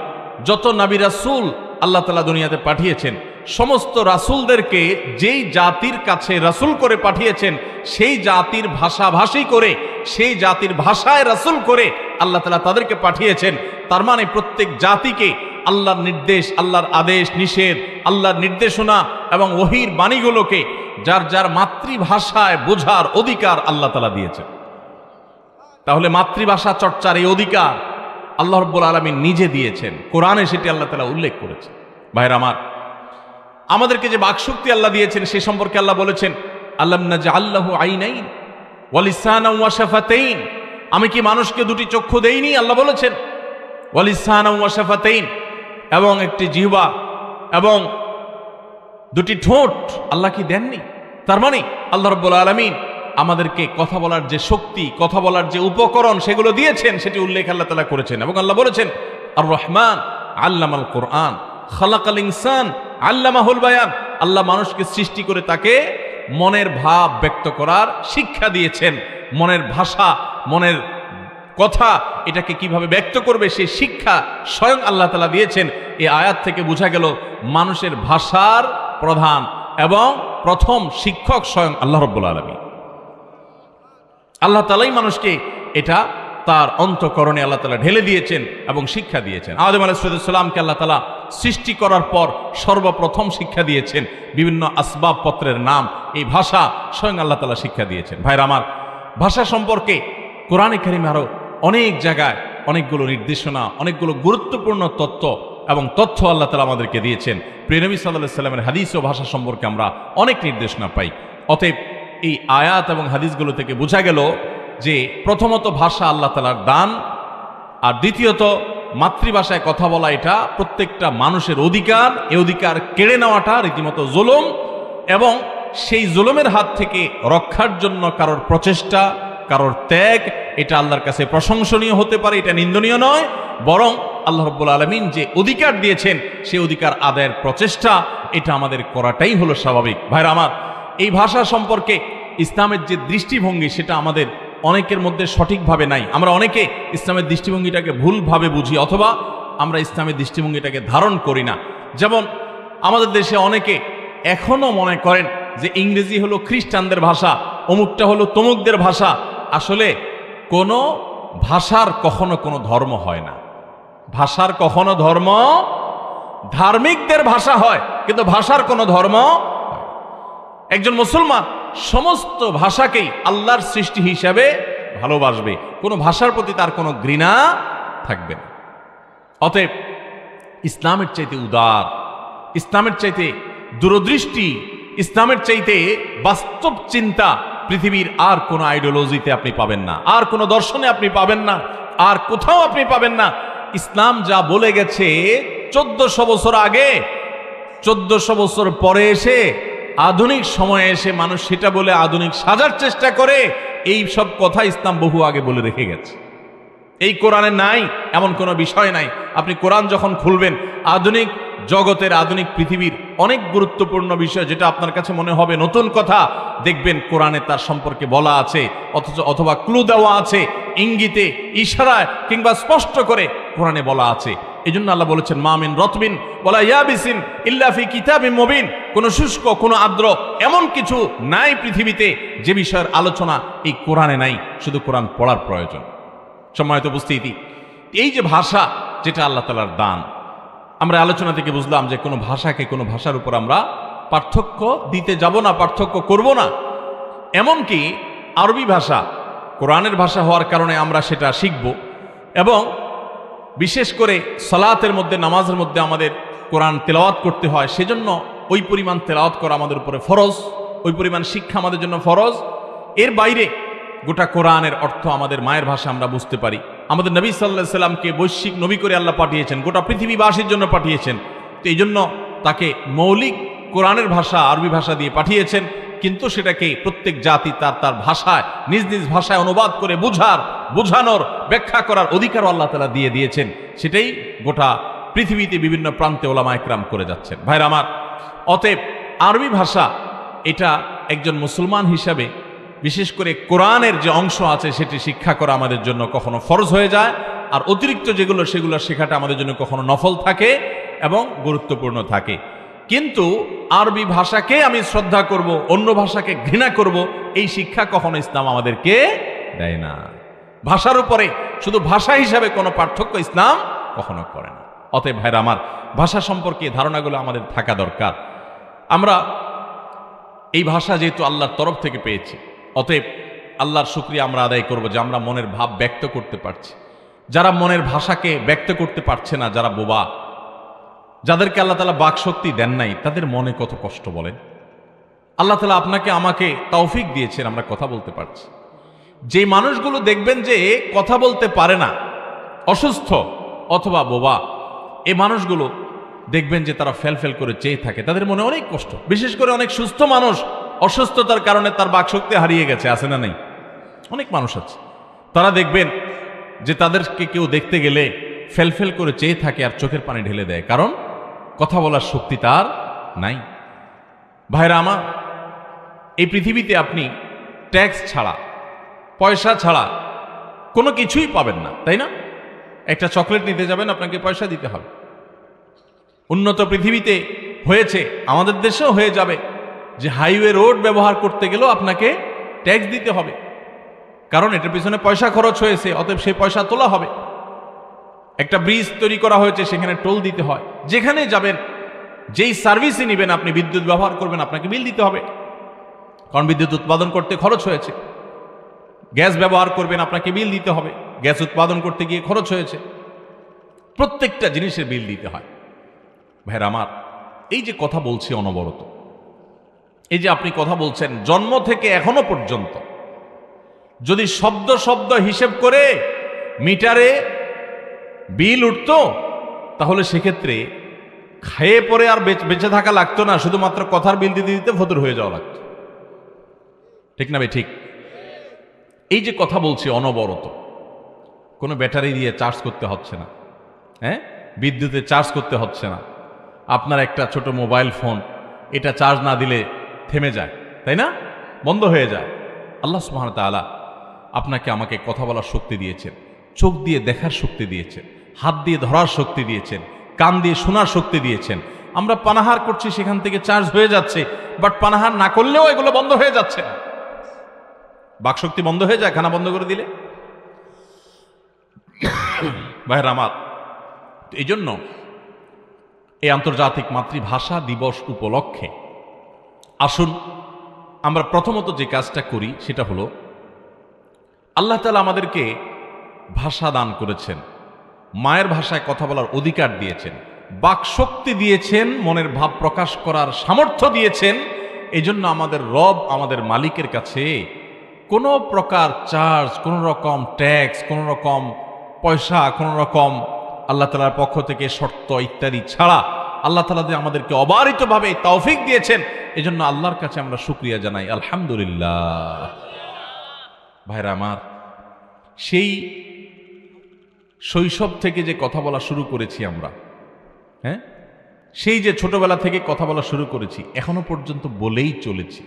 যত নবী রাসূল আল্লাহ তাআলা দুনিয়াতে পাঠিয়েছেন, সমস্ত রাসূলদেরকে যেই জাতির কাছে রাসূল করে পাঠিয়েছেন সেই জাতির ভাষাভাষী করে, সেই জাতির ভাষায় রাসূল করে আল্লাহ তাআলা তাদেরকে পাঠিয়েছেন। তার মানে প্রত্যেক জাতিকে আল্লাহর নির্দেশ, আল্লাহর আদেশ নিষেধ, আল্লাহর নির্দেশনা এবং ওহীর বাণীগুলোকে যার যার মাতৃভাষায় বোঝার অধিকার আল্লাহ তাআলা দিয়েছেন। তাহলে মাতৃভাষা চর্চার এই অধিকার আল্লাহ রাব্বুল আলামিন নিজে দিয়েছেন, কোরআনে সেটি আল্লাহ তাআলা উল্লেখ করেছেন। ভাইরা আমার, আমাদেরকে যে বাকশক্তি আল্লাহ দিয়েছেন সে সম্পর্কে আল্লাহ বলেছেন, আল্লাম নাজআল লাহু আইনাইন ওয়া লিসানান ওয়া শাফাতাইন, আমি কি মানুষকে দুটি চক্ষু দেইনি? আল্লাহ বলেছেন ওয়া লিসানান ওয়া শাফাতাইন, এবং একটি জিহ্বা এবং দুটি ঠোঁট আল্লাহ কি দেননি? তার মানে আল্লাহ রাব্বুল আলামিন আমাদেরকে কথা বলার যে শক্তি, কথা বলার যে উপকরণ সেগুলো দিয়েছেন, সেটি উল্লেখ আল্লাহ তাআলা করেছেন। এবং আল্লাহ বলেছেন আর রহমান আল্লামাল কোরআন খালাকাল ইনসান আল্লামাহুল বায়ান, আল্লাহ মানুষকে সৃষ্টি করে তাকে মনের ভাব ব্যক্ত করার শিক্ষা দিয়েছেন। মনের ভাষা, মনের কথা, এটাকে কিভাবে ব্যক্ত করবে সেই শিক্ষা স্বয়ং আল্লাহ তাআলা দিয়েছেন। এই আয়াত থেকে বোঝা গেল মানুষের ভাষার প্রধান এবং প্রথম শিক্ষক স্বয়ং আল্লাহ রাব্বুল আলামিন। আল্লাহ তাআলাই মানুষকে এটা তার অন্তঃকরণে আল্লাহ তাআলা ঢেলে দিয়েছেন এবং শিক্ষা দিয়েছেন। আদম আলাইহিস সালামকে আল্লাহ তাআলা সৃষ্টি করার পর সর্বপ্রথম শিক্ষা দিয়েছেন বিভিন্ন আসবাবপত্রের নাম, এই ভাষা স্বয়ং আল্লাহ তাআলা শিক্ষা দিয়েছেন। ভাইরা আমার, ভাষা সম্পর্কে কোরআনে কারিমে আরো অনেক জায়গায় অনেকগুলো নির্দেশনা, অনেকগুলো গুরুত্বপূর্ণ তথ্য আল্লাহ তাআলা আমাদেরকে দিয়েছেন। প্রিয় নবী সাল্লাল্লাহু আলাইহি সাল্লামের হাদিস ও ভাষা সম্পর্কে আমরা অনেক নির্দেশনা পাই। অতএব এই আয়াত এবং হাদিসগুলো থেকে বোঝা গেল যে প্রথমত ভাষা আল্লাহ তাআলার দান, আর দ্বিতীয়ত মাতৃভাষায় কথা বলা এটা প্রত্যেকটা মানুষের অধিকার। এই অধিকার কেড়ে নেওয়াটা রীতিমতো জুলুম, এবং সেই জুলুমের হাত থেকে রক্ষার জন্য কারোর প্রচেষ্টা, কারোর ত্যাগ, এটা আল্লাহর কাছে প্রশংসনীয় হতে পারে, এটা নিন্দনীয় নয়। বরং আল্লাহ রাব্বুল আলামিন যে অধিকার দিয়েছেন সেই অধিকার আদায়ের প্রচেষ্টা, এটা আমাদের করাটাই হলো স্বাভাবিক। ভাইরা আমার, এই ভাষা সম্পর্কে ইসলামের যে দৃষ্টিভঙ্গি সেটা আমাদের অনেকের মধ্যে সঠিকভাবে নাই। আমরা অনেকে ইসলামের দৃষ্টিভঙ্গিটাকে ভুলভাবে বুঝি, অথবা আমরা ইসলামের দৃষ্টিভঙ্গিটাকে ধারণ করি না। যেমন আমাদের দেশে অনেকে এখনো মনে করেন যে ইংরেজি হলো খ্রিস্টানদের ভাষা, অমুকটা হলো তমুকদের ভাষা। আসলে কোনো ভাষার কখনো কোনো ধর্ম হয় না। ভাষার কখনো ধর্ম, ধার্মিকদের ভাষা হয়, কিন্তু ভাষার কোনো ধর্ম। একজন মুসলমান সমস্ত ভাষাকেই আল্লাহর সৃষ্টি হিসাবে ভালোবাসবে, কোনো ভাষার প্রতি তার কোনো ঘৃণা থাকবে না। অতএব ইসলামের চাইতে উদার, ইসলামের চাইতে দূরদৃষ্টি, ইসলামের চাইতে বাস্তব চিন্তা পৃথিবীর আর কোনো আইডিওলজিতে আপনি পাবেন না, আর কোনো দর্শনে আপনি পাবেন না, আর কোথাও আপনি পাবেন না। ইসলাম যা বলে গেছে 1400 বছর আগে, 1400 বছর পরে এসে আধুনিক সময়ে এসে মানুষ সেটা বলে আধুনিক সাজার চেষ্টা করে। এই সব কথা ইসলাম বহু আগে বলে রেখে গেছে। এই কোরআনে নাই এমন কোনো বিষয় নাই। আপনি কোরআন যখন খুলবেন, আধুনিক জগতের, আধুনিক পৃথিবীর অনেক গুরুত্বপূর্ণ বিষয় যেটা আপনার কাছে মনে হবে নতুন কথা, দেখবেন কোরআনে তার সম্পর্কে বলা আছে, অথবা ক্লু দেওয়া আছে, ইঙ্গিতে, ইশারায় কিংবা স্পষ্ট করে কোরআনে বলা আছে। এই জন্য আল্লাহ বলেছেন মা মিন রতবিন ওয়ালা ইয়াবিসিন ইল্লা ফি কিতাবিন মুবিন, কোনো শুষ্ক, কোনো আর্দ্র এমন কিছু নাই পৃথিবীতে যে বিষয়ের আলোচনা এই কোরআনে নাই। শুধু কোরআন পড়ার প্রয়োজন। সম্মানিত উপস্থিতি, এই যে ভাষা যেটা আল্লাহ তাআলার দান, আমরা আলোচনা থেকে বুঝলাম যে কোনো ভাষাকে কোনো ভাষার উপর আমরা পার্থক্য দিতে যাব না, পার্থক্য করব না। এমনকি আরবি ভাষা কোরআনের ভাষা হওয়ার কারণে আমরা সেটা শিখব, এবং বিশেষ করে সালাতের মধ্যে, নামাজের মধ্যে আমাদের কোরআন তেলাওয়াত করতে হয়, সেজন্য ওই পরিমাণ তেলাওয়াত করা আমাদের উপরে ফরজ, ওই পরিমাণ শিক্ষা আমাদের জন্য ফরজ। এর বাইরে গোটা কোরআনের অর্থ আমাদের মায়ের ভাষা আমরা বুঝতে পারি। আমাদের নবী সাল্লাল্লাহু আলাইহি সাল্লামকে বৈশ্বিক নবী করে আল্লাহ পাঠিয়েছেন, গোটা পৃথিবীবাসীর জন্য পাঠিয়েছেন। তো এই জন্য তাকে মৌলিক কোরআনের ভাষা আরবি ভাষা দিয়ে পাঠিয়েছেন, কিন্তু সেটাকে প্রত্যেক জাতি তার তার ভাষায়, নিজ নিজ ভাষায় অনুবাদ করে বুঝানোর, ব্যাখ্যা করার অধিকারও আল্লাহ তাআলা দিয়ে দিয়েছেন। সেটাই গোটা পৃথিবীতে বিভিন্ন প্রান্তে ওলামা একরাম করে যাচ্ছেন। ভাইরা আমার, অতএব আরবি ভাষা এটা একজন মুসলমান হিসাবে, বিশেষ করে কোরআনের যে অংশ আছে সেটি শিক্ষা করা আমাদের জন্য কখনো ফরজ হয়ে যায়, আর অতিরিক্ত যেগুলো সেগুলো শেখাটা আমাদের জন্য কখনো নফল থাকে এবং গুরুত্বপূর্ণ থাকে। কিন্তু আরবি ভাষাকে আমি শ্রদ্ধা করব, অন্য ভাষাকে ঘৃণা করব, এই শিক্ষা কখনো ইসলাম আমাদেরকে দেয় না। ভাষার উপরে শুধু ভাষা হিসাবে কোনো পার্থক্য ইসলাম কখনো করে না। অতএব ভাইরা আমার, ভাষা সম্পর্কে ধারণাগুলো আমাদের থাকা দরকার। আমরা এই ভাষা যেহেতু আল্লাহর তরফ থেকে পেয়েছি, অতএব আল্লাহর শুকরিয়া আমরা আদায় করব যে আমরা মনের ভাব ব্যক্ত করতে পারছি। যারা মনের ভাষাকে ব্যক্ত করতে পারছে না, যারা বোবা, যাদেরকে আল্লাহ তাআলা বাকশক্তি দেন নাই, তাদের মনে কত কষ্ট বলেন। আল্লাহ তাআলা আপনাকে আমাকে তৌফিক দিয়েছেন, আমরা কথা বলতে পারছি। যে মানুষগুলো দেখবেন যে কথা বলতে পারে না, অসুস্থ অথবা বোবা, এই মানুষগুলো দেখবেন যে তারা ফেল করে চেয়ে থাকে, তাদের মনে অনেক কষ্ট। বিশেষ করে অনেক সুস্থ মানুষ অসুস্থতার কারণে তার বাকশক্তি হারিয়ে গেছে, আছে না নেই? অনেক মানুষ আছে, তারা দেখবেন যে তাদেরকে কেউ দেখতে গেলে ফেল করে চেয়ে থাকে আর চোখের পানি ঢেলে দেয়, কারণ কথা বলার শক্তি তার নাই। ভাইরা আমার, এই পৃথিবীতে আপনি ট্যাক্স ছাড়া, পয়সা ছাড়া কোনো কিছুই পাবেন না, তাই না? একটা চকলেট নিতে যাবেন, আপনাকে পয়সা দিতে হবে। উন্নত পৃথিবীতে হয়েছে, আমাদের দেশেও হয়ে যাবে, যে হাইওয়ে রোড ব্যবহার করতে গেলেও আপনাকে ট্যাক্স দিতে হবে, কারণ এটার পিছনে পয়সা খরচ হয়েছে, অতএব সেই পয়সা তোলা হবে। একটা ব্রিজ তৈরি করা হয়েছে, সেখানে টোল দিতে হয়। যেখানে যাবেন, যেই সার্ভিসই নেবেন, আপনি বিদ্যুৎ ব্যবহার করবেন, আপনাকে বিল দিতে হবে, কারণ বিদ্যুৎ উৎপাদন করতে খরচ হয়েছে। গ্যাস ব্যবহার করবেন, আপনাকে বিল দিতে হবে, গ্যাস উৎপাদন করতে গিয়ে খরচ হয়েছে। প্রত্যেকটা জিনিসের বিল দিতে হয়। ভাইরা আমার, এই যে কথা বলছি অনবরত, এই যে আপনি কথা বলছেন জন্ম থেকে এখনো পর্যন্ত, যদি শব্দ শব্দ হিসেব করে মিটারে বিল উঠত, তাহলে সেক্ষেত্রে খেয়ে পরে আর বেঁচে থাকা লাগতো না, শুধুমাত্র কথার বিল দিতে দিতে ফতুর হয়ে যাওয়া লাগতো। ঠিক না ভাই? ঠিক। এই যে কথা বলছি অনবরত, কোনো ব্যাটারি দিয়ে চার্জ করতে হচ্ছে না, হ্যাঁ, বিদ্যুতে চার্জ করতে হচ্ছে না। আপনার একটা ছোট মোবাইল ফোন, এটা চার্জ না দিলে থেমে যায়, তাই না? বন্ধ হয়ে যায়। আল্লাহ সুবহানাহু ওয়া তাআলা আপনাকে আমাকে কথা বলার শক্তি দিয়েছেন, চোখ দিয়ে দেখার শক্তি দিয়েছেন, হাত দিয়ে ধরার শক্তি দিয়েছেন, কান দিয়ে শোনার শক্তি দিয়েছেন। আমরা পানাহার করছি, সেখান থেকে চার্জ হয়ে যাচ্ছে, বাট পানাহার না করলেও এগুলো বন্ধ হয়ে যাচ্ছে না। বাকশক্তি বন্ধ হয়ে যায় খানা বন্ধ করে দিলে। ভাইরা আমার, এই জন্য এই আন্তর্জাতিক মাতৃভাষা দিবস উপলক্ষে আসুন আমরা প্রথমত যে কাজটা করি সেটা হলো, আল্লাহ তাআলা আমাদেরকে ভাষা দান করেছেন, মায়ের ভাষায় কথা বলার অধিকার দিয়েছেন, বাকশক্তি দিয়েছেন, মনের ভাব প্রকাশ করার সামর্থ্য দিয়েছেন। এই জন্য আমাদের রব, আমাদের মালিকের কাছে কোনো প্রকার চার্জ, কোনো রকম ট্যাক্স, কোনো রকম পয়সা, কোনো রকম আল্লাহ তাআলার পক্ষ থেকে শর্ত ইত্যাদি ছাড়া আল্লাহ তাআলা যে আমাদেরকে অবারিতভাবে তৌফিক দিয়েছেন, এজন্য আল্লাহর কাছে আমরা শুকরিয়া জানাই, আলহামদুলিল্লাহ। ভাইরা আমার, সেই শৈশব থেকে যে কথা বলা শুরু করেছি আমরা, হ্যাঁ, সেই যে ছোটবেলা থেকে কথা বলা শুরু করেছি, এখনো পর্যন্ত বলেই চলেছি।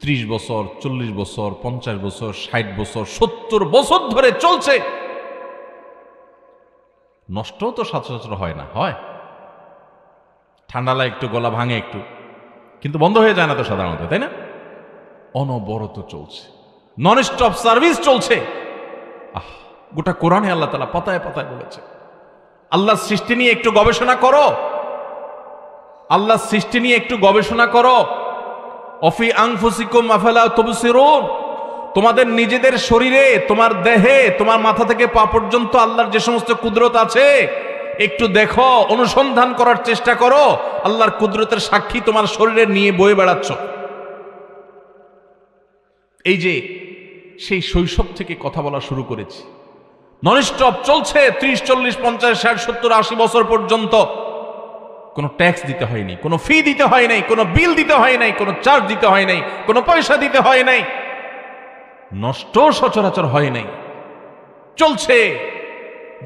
30 বছর, 40 বছর, 50 বছর, 60 বছর, 70 বছর ধরে চলছে। নষ্টও তো সচরাচর হয় না, হয়? ঠান্ডা লাগে একটু, গলা ভাঙে একটু, কিন্তু বন্ধ হয়ে যায় না তো সাধারণত, তাই না? অনবরত চলছে, নন স্টপ সার্ভিস চলছে। গোটা কোরআনে আল্লাহ তাআলা পাতায় পাতায় বলেছে, আল্লাহর সৃষ্টি নিয়ে একটু গবেষণা করো, আল্লাহর সৃষ্টি নিয়ে একটু গবেষণা করো। অফি আনফুসিকুম আফালা তুবসিরুন, তোমাদের নিজেদের শরীরে, তোমার দেহে, তোমার মাথা থেকে পা পর্যন্ত আল্লাহর যে সমস্ত কুদরত আছে, একটু দেখো, অনুসন্ধান করার চেষ্টা করো। আল্লাহর কুদরতের সাক্ষী তোমার শরীরে নিয়ে বয়ে বেড়াচ্ছ। এই যে সেই শৈশব থেকে কথা বলা শুরু করেছি, ননস্টপ চলছে, 30, 40, 50, 60, 70, 80 বছর পর্যন্ত। কোনো ট্যাক্স দিতে হয়নি, কোনো ফি দিতে হয় নাই, কোনো বিল দিতে হয় নাই, কোনো চার্জ দিতে হয় নাই, কোনো পয়সা দিতে হয় নাই, নষ্ট সচরাচর হয় নাই, চলছে।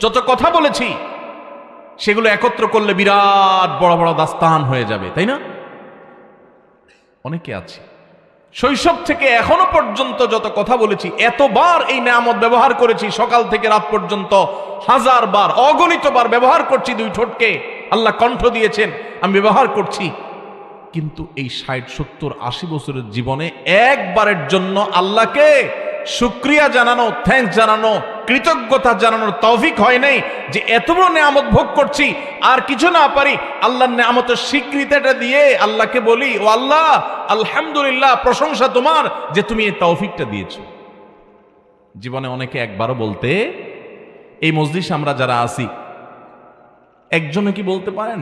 যত কথা বলেছি সেগুলো একত্র করলে বিরাট বড় বড় দাস্তান হয়ে যাবে, তাই না? অনেকে আছে শৈশব থেকে এখনো পর্যন্ত যত কথা বলেছি, এতবার এই নেয়ামত ব্যবহার করেছি, সকাল থেকে রাত পর্যন্ত 1000 বার, অগণিত বার ব্যবহার করছি দুই ঠোঁটকে। আল্লাহ কণ্ঠ দিয়েছেন, আমি ব্যবহার করছি, কিন্তু এই 60, 70, 80 বছরের জীবনে একবারের জন্য আল্লাহকে শুকরিয়া জানানো, থ্যাঙ্কস জানানো, কৃতজ্ঞতা জানানোর তৌফিক হয় নাই যে এত বড় নেয়ামত ভোগ করছি আর কিছু না পারি আল্লাহর নেয়ামতের স্বীকৃতিটা দিয়ে আল্লাহকে বলি, ও আল্লাহ আলহামদুলিল্লাহ, প্রশংসা তোমার যে তুমি এই তৌফিকটা দিয়েছো। জীবনে অনেকে একবারও বলতে, এই মজলিসে আমরা যারা আছি একজনে কি বলতে পারেন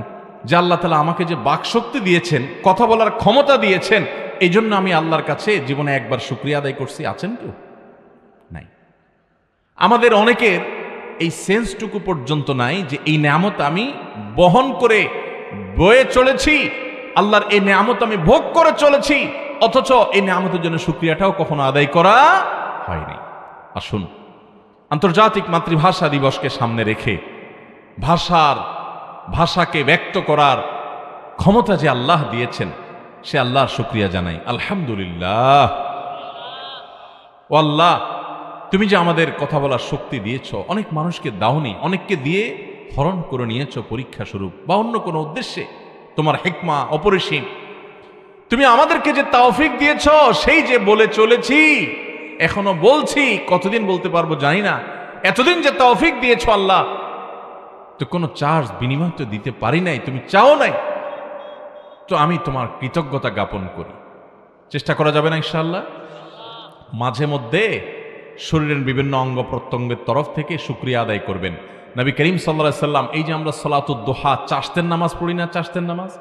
যে আল্লাহ তাআলা আমাকে যে বাকশক্তি দিয়েছেন, কথা বলার ক্ষমতা দিয়েছেন, এই জন্য আমি আল্লাহর কাছে জীবনে একবার শুকরিয়া আদায় করছি? আছেন কেউ? নাই। আমাদের অনেকের এই সেন্সটুকু পর্যন্ত নাই যে এই নেয়ামত আমি বহন করে বয়ে চলেছি, আল্লাহর এই নেয়ামত আমি ভোগ করে চলেছি, অথচ এই নেয়ামতের জন্য শুকরিয়াটাও কখনো আদায় করা হয়নি। আসুন, আন্তর্জাতিক মাতৃভাষা দিবসকে সামনে রেখে ভাষাকে ব্যক্ত করার ক্ষমতা যে আল্লাহ দিয়েছেন সে আল্লাহর শুকরিয়া জানাই। আলহামদুলিল্লাহ। ও আল্লাহ, তুমি যে আমাদের কথা বলার শক্তি দিয়েছ, অনেক মানুষকে দাওনি, অনেককে দিয়ে হরণ করে নিয়েছ পরীক্ষা স্বরূপ বা অন্য কোনো উদ্দেশ্যে, তোমার হিকমা অপরিসীম। তুমি আমাদেরকে যে তৌফিক দিয়েছ, সেই যে বলে চলেছি, এখনো বলছি, কতদিন বলতে পারবো জানি না, এতদিন যে তৌফিক দিয়েছ আল্লাহ, তো কোনো চার্জ বিনিময় তো দিতে পারি নাই, তুমি চাও নাই, তো আমি তোমার কৃতজ্ঞতা জ্ঞাপন করি। চেষ্টা করা যাবে না ইনশাআল্লাহ? মাঝে মধ্যে শরীরের বিভিন্ন অঙ্গ প্রত্যঙ্গের তরফ থেকে শুকরিয়া আদায় করবেন। নবী করিম সাল্লাল্লাহু আলাইহি সাল্লাম, এই যে আমরা সালাতুদ দোহা, চাশতের নামাজ পড়ি না, চাশতের নামাজ,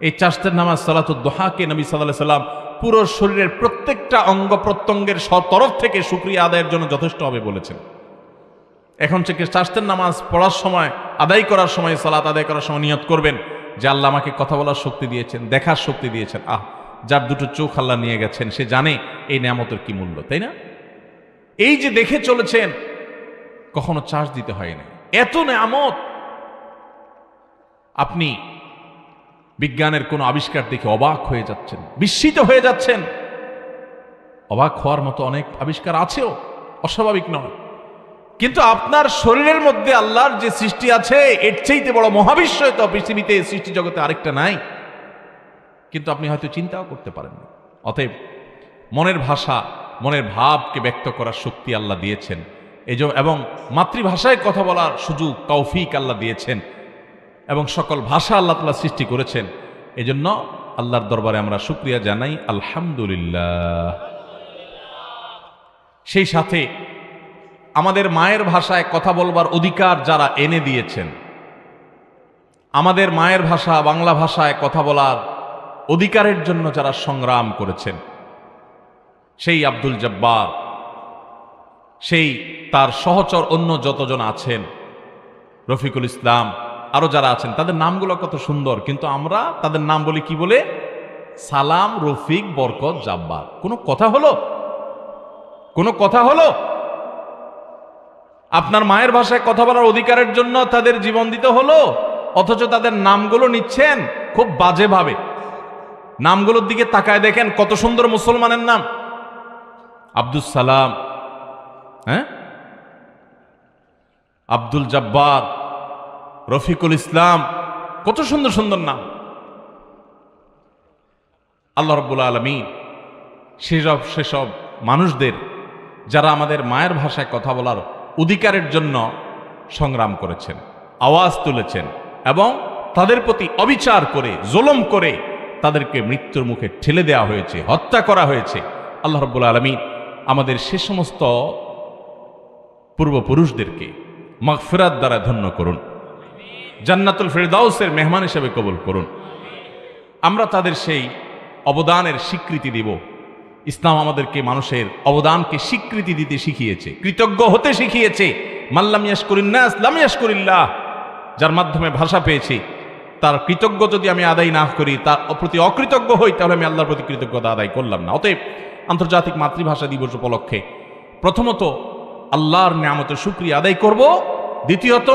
এই চাশতের নামাজ সালাতুদ দোহাকে নবী সাল্লাল্লাহু আলাইহি সাল্লাম পুরো শরীরের প্রত্যেকটা অঙ্গ প্রত্যঙ্গের তরফ থেকে শুকরিয়া আদায়ের জন্য যথেষ্ট হবে বলেছেন। এখন থেকে চাশতের নামাজ পড়ার সময়, আদায় করার সময়, সালাত আদায় করার সময় নিয়ত করবেন যে আল্লাহ আমাকে কথা বলার শক্তি দিয়েছেন, দেখার শক্তি দিয়েছেন। যার দুটো চোখ আল্লাহ নিয়ে গেছেন সে জানে এই নেয়ামতের কি মূল্য, তাই না? এই যে দেখে চলেছেন, কখনো চার্জ দিতে হয় না, এত নেয়ামত। আপনি বিজ্ঞানের কোনো আবিষ্কার দেখে অবাক হয়ে যাচ্ছেন, বিস্মিত হয়ে যাচ্ছেন। অবাক হওয়ার মতো অনেক আবিষ্কার আছেও, অস্বাভাবিক নয়, কিন্তু আপনার শরীরের মধ্যে আল্লাহর যে সৃষ্টি আছে, এর চাইতে বড় মহাবিশ্বয় তো পৃথিবীতে, সৃষ্টি জগতে আরেকটা নাই, কিন্তু আপনি হয়তো চিন্তাও করতে পারেন না। অতএব মনের ভাষা, মনের ভাবকে ব্যক্ত করার শক্তি আল্লাহ দিয়েছেন, এবং মাতৃভাষায় কথা বলার সুযোগ, তৌফিক আল্লাহ দিয়েছেন, এবং সকল ভাষা আল্লাহ তাআলা সৃষ্টি করেছেন। এজন্য আল্লাহর দরবারে আমরা শুকরিয়া জানাই, আলহামদুলিল্লাহ। সেই সাথে আমাদের মায়ের ভাষায় কথা বলবার অধিকার যারা এনে দিয়েছেন, আমাদের মায়ের ভাষা বাংলা ভাষায় কথা বলার অধিকারের জন্য যারা সংগ্রাম করেছেন, সেই আব্দুল জব্বার, সেই তার সহচর অন্য যতজন আছেন, রফিকুল ইসলাম, আরো যারা আছেন, তাদের নামগুলো কত সুন্দর, কিন্তু আমরা তাদের নাম বলি কি বলে? সালাম, রফিক, বরকত, জাব্বার। কোনো কথা হলো? কোনো কথা হলো? আপনার মায়ের ভাষায় কথা বলার অধিকারের জন্য তাদের জীবন দিতে হলো, অথচ তাদের নামগুলো নিচ্ছেন খুব বাজেভাবে। নামগুলোর দিকে তাকায় দেখেন কত সুন্দর মুসলমানের নাম, আব্দুল সালাম, হ্যাঁ, আব্দুল জব্বার, রফিকুল ইসলাম, কত সুন্দর সুন্দর নাম। আল্লাহ রাব্বুল আলামিন সেসব মানুষদের যারা আমাদের মায়ের ভাষায় কথা বলার অধিকারের জন্য সংগ্রাম করেছেন, আওয়াজ তুলেছেন, এবং তাদের প্রতি অবিচার করে, জুলুম করে তাদেরকে মৃত্যুর মুখে ঠেলে দেওয়া হয়েছে, হত্যা করা হয়েছে। আল্লাহ রাব্বুল আলামিন আমাদের সে সমস্ত পূর্বপুরুষদেরকে মাগফিরাত দ্বারা ধন্য করুন, জান্নাতুল ফিরদাউসের মেহমান হিসেবে কবুল করুন। আমরা তাদের সেই অবদানের স্বীকৃতি দেব। ইসলাম আমাদেরকে মানুষের অবদানকে স্বীকৃতি দিতে শিখিয়েছে, কৃতজ্ঞ হতে শিখিয়েছে। মাল্লাম ইয়াশকুরিন নাস লাম ইয়াশকুরিল্লাহ। যার মাধ্যমে ভাষা পেয়েছি, তার কৃতজ্ঞ যদি আমি আদায় না করি, তার প্রতি অকৃতজ্ঞ হই, তাহলে আমি আল্লাহর প্রতি কৃতজ্ঞতা আদায় করলাম না। অতএব আন্তর্জাতিক মাতৃভাষা দিবস উপলক্ষে প্রথমত আল্লাহর নিয়ামতের শুকরিয়া আদায় করব, দ্বিতীয়ত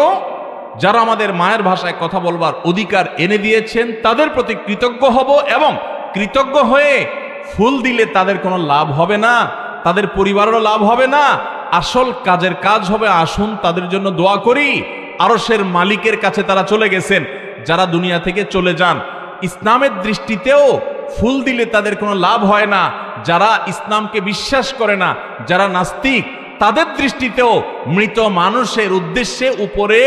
যারা আমাদের মায়ের ভাষায় কথা বলবার অধিকার এনে দিয়েছেন তাদের প্রতি কৃতজ্ঞ হব, এবং কৃতজ্ঞ হয়ে ফুল দিলে তাদের কোনো লাভ হবে না, তাদের পরিবারেরও লাভ হবে না। আসল কাজের কাজ হবে, আসুন তাদের জন্য দোয়া করি। আরশের মালিকের কাছে তারা চলে গেছেন, যারা দুনিয়া থেকে চলে যান ইসলামের দৃষ্টিতেও ফুল দিলে তাদের কোনো লাভ হয় না। যারা ইসলামকে বিশ্বাস করে না, যারা নাস্তিক, তাদের দৃষ্টিতেও মৃত মানুষের উদ্দেশ্যে উপরে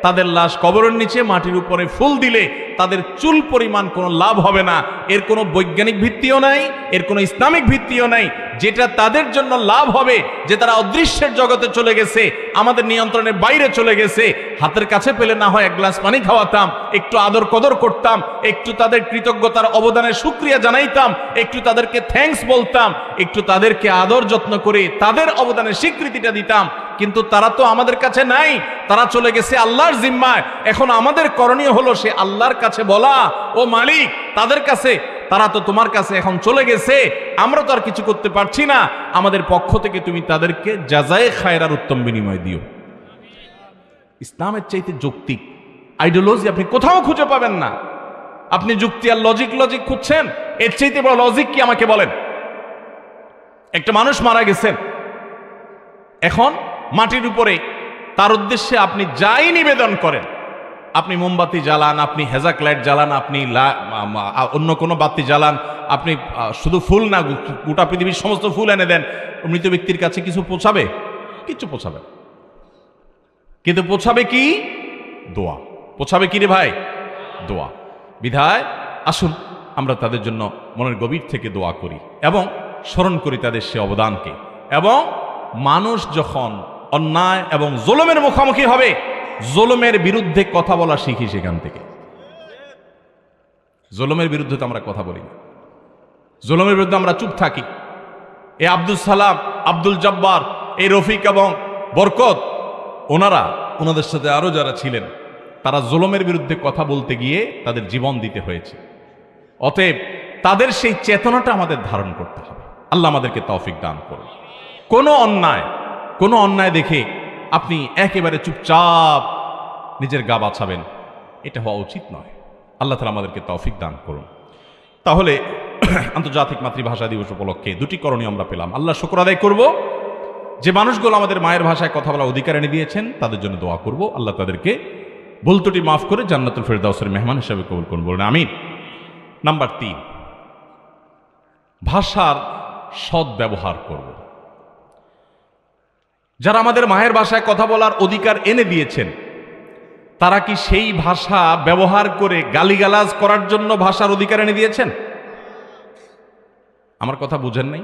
তাদের লাশ কবরের নিচে মাটির উপরে ফুল দিলে তাদের চুল পরিমাণ কোনো লাভ হবে না। এর কোনো বৈজ্ঞানিক ভিত্তিও নাই, এর কোনো ইসলামিক ভিত্তিও নাই। যেটা তাদের জন্য লাভ হবে, যে তারা অদৃশ্যের জগতে চলে গেছে, আমাদের নিয়ন্ত্রণের বাইরে চলে গেছে, হাতের কাছে পেলে না হয় এক গ্লাস পানি খাওয়াতাম, একটু আদর কদর করতাম, একটু তাদের কৃতজ্ঞতার অবদানের শুকরিয়া জানাইতাম, একটু তাদেরকে থ্যাঙ্কস বলতাম, একটু তাদেরকে আদর যত্ন করে তাদের অবদানের স্বীকৃতিটা দিতাম। কিন্তু তারা তো আমাদের কাছে নাই, তারা চলে গেছে আল্লাহর জিম্মায়। এখন আমাদের করণীয় হলো সে আল্লাহর কাছে বলা, ও মালিক, তাদের কাছে, তারা তো তোমার কাছে এখন চলে গেছে, আমরা তো আর কিছু করতে পারছি না, আমাদের পক্ষ থেকে তুমি তাদেরকে জাযায়ে খায়রার উত্তম বিনিময় দিও। ইসলামের চাইতে যৌক্তিক আইডিওলজি আপনি কোথাও খুঁজে পাবেন না। আপনি যুক্তি আর লজিক খুঁজছেন, এর চাইতে বড় লজিক কি আমাকে বলেন? একটা মানুষ মারা গেছেন, এখন মাটির উপরে তার উদ্দেশ্যে আপনি যাই নিবেদন করেন, আপনি মোমবাতি জ্বালান, আপনি হেজাক লাইট জ্বালান, আপনি অন্য কোনো বাতি জ্বালান, আপনি শুধু ফুল না, গোটা পৃথিবীর সমস্ত ফুল এনে দেন, মৃত ব্যক্তির কাছে কিছু পৌঁছাবে? কিছু পৌঁছাবে। কিন্তু পৌঁছাবে কি? দোয়া। পৌঁছাবে কি রে ভাই? দোয়া। বিধায় আসুন আমরা তাদের জন্য মনের গভীর থেকে দোয়া করি এবং স্মরণ করি তাদের সে অবদানকে। এবং মানুষ যখন অন্যায় এবং জুলুমের মুখোমুখি হবে, জুলুমের বিরুদ্ধে কথা বলা শিখি সেখান থেকে। জুলুমের বিরুদ্ধে তো আমরা কথা বলি না, জুলুমের বিরুদ্ধে আমরা চুপ থাকি। এই আব্দুল সালাম, আব্দুল জব্বার, এই রফিক এবং বরকত, ওনাদের সাথে আরো যারা ছিলেন, তারা জুলুমের বিরুদ্ধে কথা বলতে গিয়ে তাদের জীবন দিতে হয়েছে। অতএব তাদের সেই চেতনাটা আমাদের ধারণ করতে হবে। আল্লাহ আমাদেরকে তৌফিক দান করুন। কোনো অন্যায় দেখে আপনি একেবারে চুপচাপ নিজের গা বাঁচাবেন, এটা হওয়া উচিত নয়। আল্লাহ তাআলা আমাদেরকে তৌফিক দান করুন। তাহলে আন্তর্জাতিক মাতৃভাষা দিবস উপলক্ষে দুটি করণীয় আমরা পেলাম। আল্লাহ শুকর আদায় করব, যে মানুষগুলো আমাদের মায়ের ভাষায় কথা বলার অধিকার এনে দিয়েছেন তাদের জন্য দোয়া করব, আল্লাহ তাদেরকে ভুল ত্রুটি মাফ করে জান্নাতুল ফেরদাউসের মেহমান হিসেবে কবুল করুন, বলুন আমিন। নাম্বার 3, ভাষার সৎ ব্যবহার করব। যারা আমাদের মায়ের ভাষায় কথা বলার অধিকার এনে দিয়েছেন, তারা কি সেই ভাষা ব্যবহার করে গালিগালাজ করার জন্য ভাষার অধিকার এনে দিয়েছেন? আমার কথা বুঝেন নাই?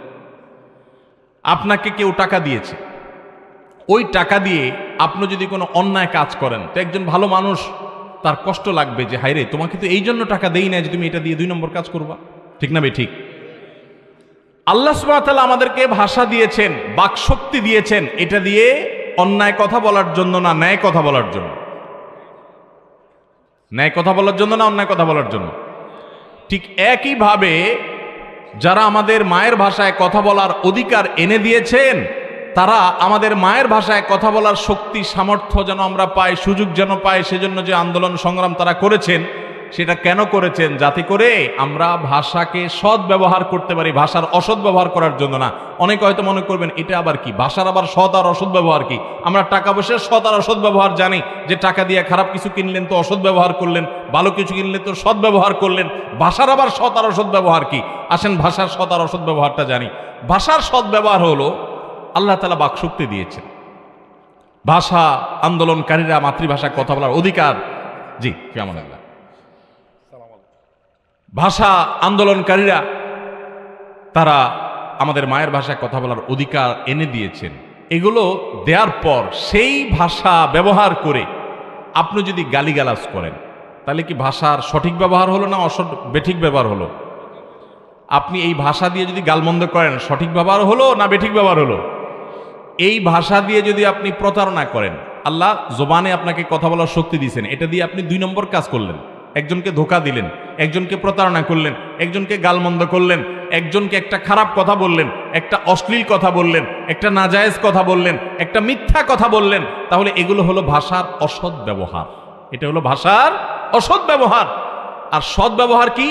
আপনাকে কেউ টাকা দিয়েছে, ওই টাকা দিয়ে আপনি যদি কোনো অন্যায় কাজ করেন, তো একজন ভালো মানুষ তার কষ্ট লাগবে যে হায় রে, তোমাকে তো এই জন্য টাকা দেই না যে তুমি এটা দিয়ে 2 নম্বর কাজ করবা। ঠিক না ভাই? ঠিক। আল্লাহ সুবহানাহু ওয়া তাআলা আমাদেরকে ভাষা দিয়েছেন, বাকশক্তি দিয়েছেন, এটা দিয়ে অন্যায় কথা বলার জন্য না, ন্যায় কথা বলার জন্য। ন্যায় কথা বলার জন্য না, অন্যায় কথা বলার জন্য। ঠিক একইভাবে যারা আমাদের মায়ের ভাষায় কথা বলার অধিকার এনে দিয়েছেন, তারা আমাদের মায়ের ভাষায় কথা বলার শক্তি, সামর্থ্য যেন আমরা পাই, সুযোগ যেন পাই, সেজন্য যে আন্দোলন সংগ্রাম তারা করেছেন, সেটা কেন করেছেন? যাতে করে আমরা ভাষাকে সৎ ব্যবহার করতে পারি, ভাষার অসৎ ব্যবহার করার জন্য না। অনেকে হয়তো মনে করবেন এটা আবার কি, ভাষার আবার সৎ আর অসৎ ব্যবহার কি? আমরা টাকা পয়সার সৎ আর অসৎ ব্যবহার জানি, যে টাকা দিয়ে খারাপ কিছু কিনলেন তো অসৎ ব্যবহার করলেন, ভালো কিছু কিনলেন তো সৎ ব্যবহার করলেন। ভাষার আবার সৎ আর অসৎ ব্যবহার কি? আসেন ভাষার সৎ আর অসৎ ব্যবহারটা জানি। ভাষার সৎ ব্যবহার হলো, আল্লাহ তাআলা বাকশক্তি দিয়েছেন, ভাষা আন্দোলনকারীরা মাতৃভাষায় কথা বলার অধিকার। জি, কেমন আল্লাহ, ভাষা আন্দোলনকারীরা তারা আমাদের মায়ের ভাষায় কথা বলার অধিকার এনে দিয়েছেন। এগুলো দেওয়ার পর সেই ভাষা ব্যবহার করে আপনি যদি গালিগালাজ করেন, তাহলে কি ভাষার সঠিক ব্যবহার হলো না বেঠিক ব্যবহার হলো? আপনি এই ভাষা দিয়ে যদি গালমন্দ করেন, সঠিক ব্যবহার হলো না বেঠিক ব্যবহার হলো? এই ভাষা দিয়ে যদি আপনি প্রতারণা করেন, আল্লাহ জবানে আপনাকে কথা বলার শক্তি দিয়েছেন, এটা দিয়ে আপনি 2 নম্বর কাজ করলেন, একজনকে ধোঁকা দিলেন, একজনকে প্রতারণা করলেন, একজনকে গালমন্দ করলেন, একজনকে একটা খারাপ কথা বললেন, একটা অশ্লীল কথা বললেন, একটা নাজায়েজ কথা বললেন, একটা মিথ্যা কথা বললেন, তাহলে এগুলো হলো ভাষার অসৎ ব্যবহার। এটা হলো ভাষার অসৎ ব্যবহার। আর সৎ ব্যবহার কি?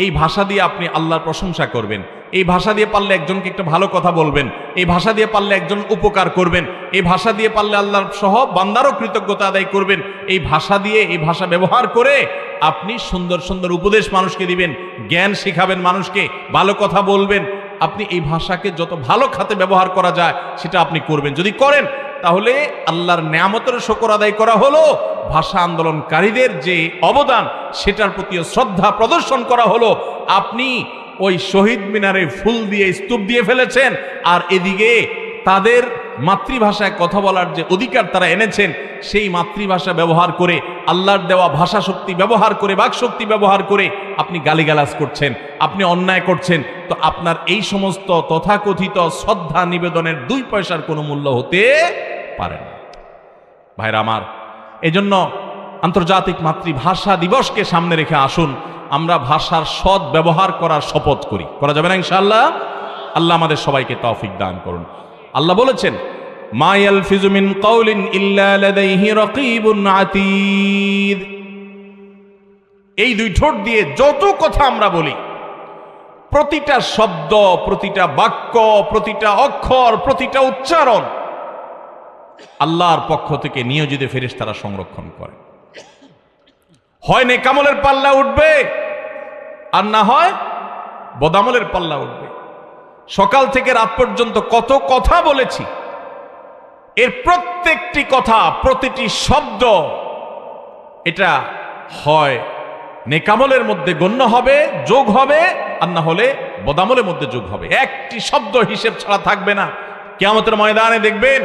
এই ভাষা দিয়ে আপনি আল্লাহর প্রশংসা করবেন, এই ভাষা দিয়ে পারলে একজনকে একটা ভালো কথা বলবেন, এই ভাষা দিয়ে পারলে একজন উপকার করবেন, এই ভাষা দিয়ে পারলে আল্লাহর সহ বান্দারও কৃতজ্ঞতা আদায় করবেন। এই ভাষা দিয়ে, এই ভাষা ব্যবহার করে আপনি সুন্দর সুন্দর উপদেশ মানুষকে দিবেন, জ্ঞান শিখাবেন মানুষকে, ভালো কথা বলবেন। আপনি এই ভাষাকে যত ভালো খাতে ব্যবহার করা যায় সেটা আপনি করবেন। যদি করেন তাহলে আল্লাহর নেয়ামতের শুকর আদায় করা হলো, ভাষা আন্দোলনকারীদের যে অবদান সেটার প্রতিও শ্রদ্ধা প্রদর্শন করা হলো। আপনি ওই শহীদ মিনারে ফুল দিয়ে স্তূপ দিয়ে ফেলেছেন, আর এদিকে তাদের মাতৃভাষায় কথা বলার যে অধিকার তারা এনেছেন সেই মাতৃভাষা ব্যবহার করে, আল্লাহর দেওয়া ভাষা শক্তি ব্যবহার করে, বাক শক্তি ব্যবহার করে আপনি গালিগালাজ করছেন, আপনি অন্যায় করছেন। তো আপনার এই সমস্ত তথাকথিত শ্রদ্ধা নিবেদনের 2 পয়সার কোনো মূল্য হতে পারে না। ভাইরা আমার, এজন্য আন্তর্জাতিক মাতৃভাষা দিবসকে সামনে রেখে আসুন আমরা ভাষার সৎ ব্যবহার করার শপথ করি। করা যাবে না ইনশাআল্লাহ? আল্লাহ আমাদের সবাইকে তৌফিক দান করুন। আল্লাহ বলেছেন, মা ইয়ালফিজু মিন কাউলিন ইল্লা লাদাইহি রাকীবুন আতীদ। এই 2 ঠোঁট দিয়ে যত কথা আমরা বলি, প্রতিটা শব্দ, প্রতিটা বাক্য, প্রতিটা অক্ষর, প্রতিটা উচ্চারণ আল্লাহর পক্ষ থেকে নিয়োজিত ফেরেশতারা সংরক্ষণ করে। হয় নেকামলের পাল্লা উঠবে, আর না হয় বদামলের পাল্লা উঠবে। সকাল থেকে রাত পর্যন্ত কত কথা বলেছি, এর প্রত্যেকটি কথা, প্রতিটি শব্দ এটা হয় নেকামলের মধ্যে গণ্য হবে, যোগ হবে, আর না হলে বদামলের মধ্যে যোগ হবে। একটি শব্দ হিসেব ছাড়া থাকবে না। কিয়ামতের ময়দানে দেখবেন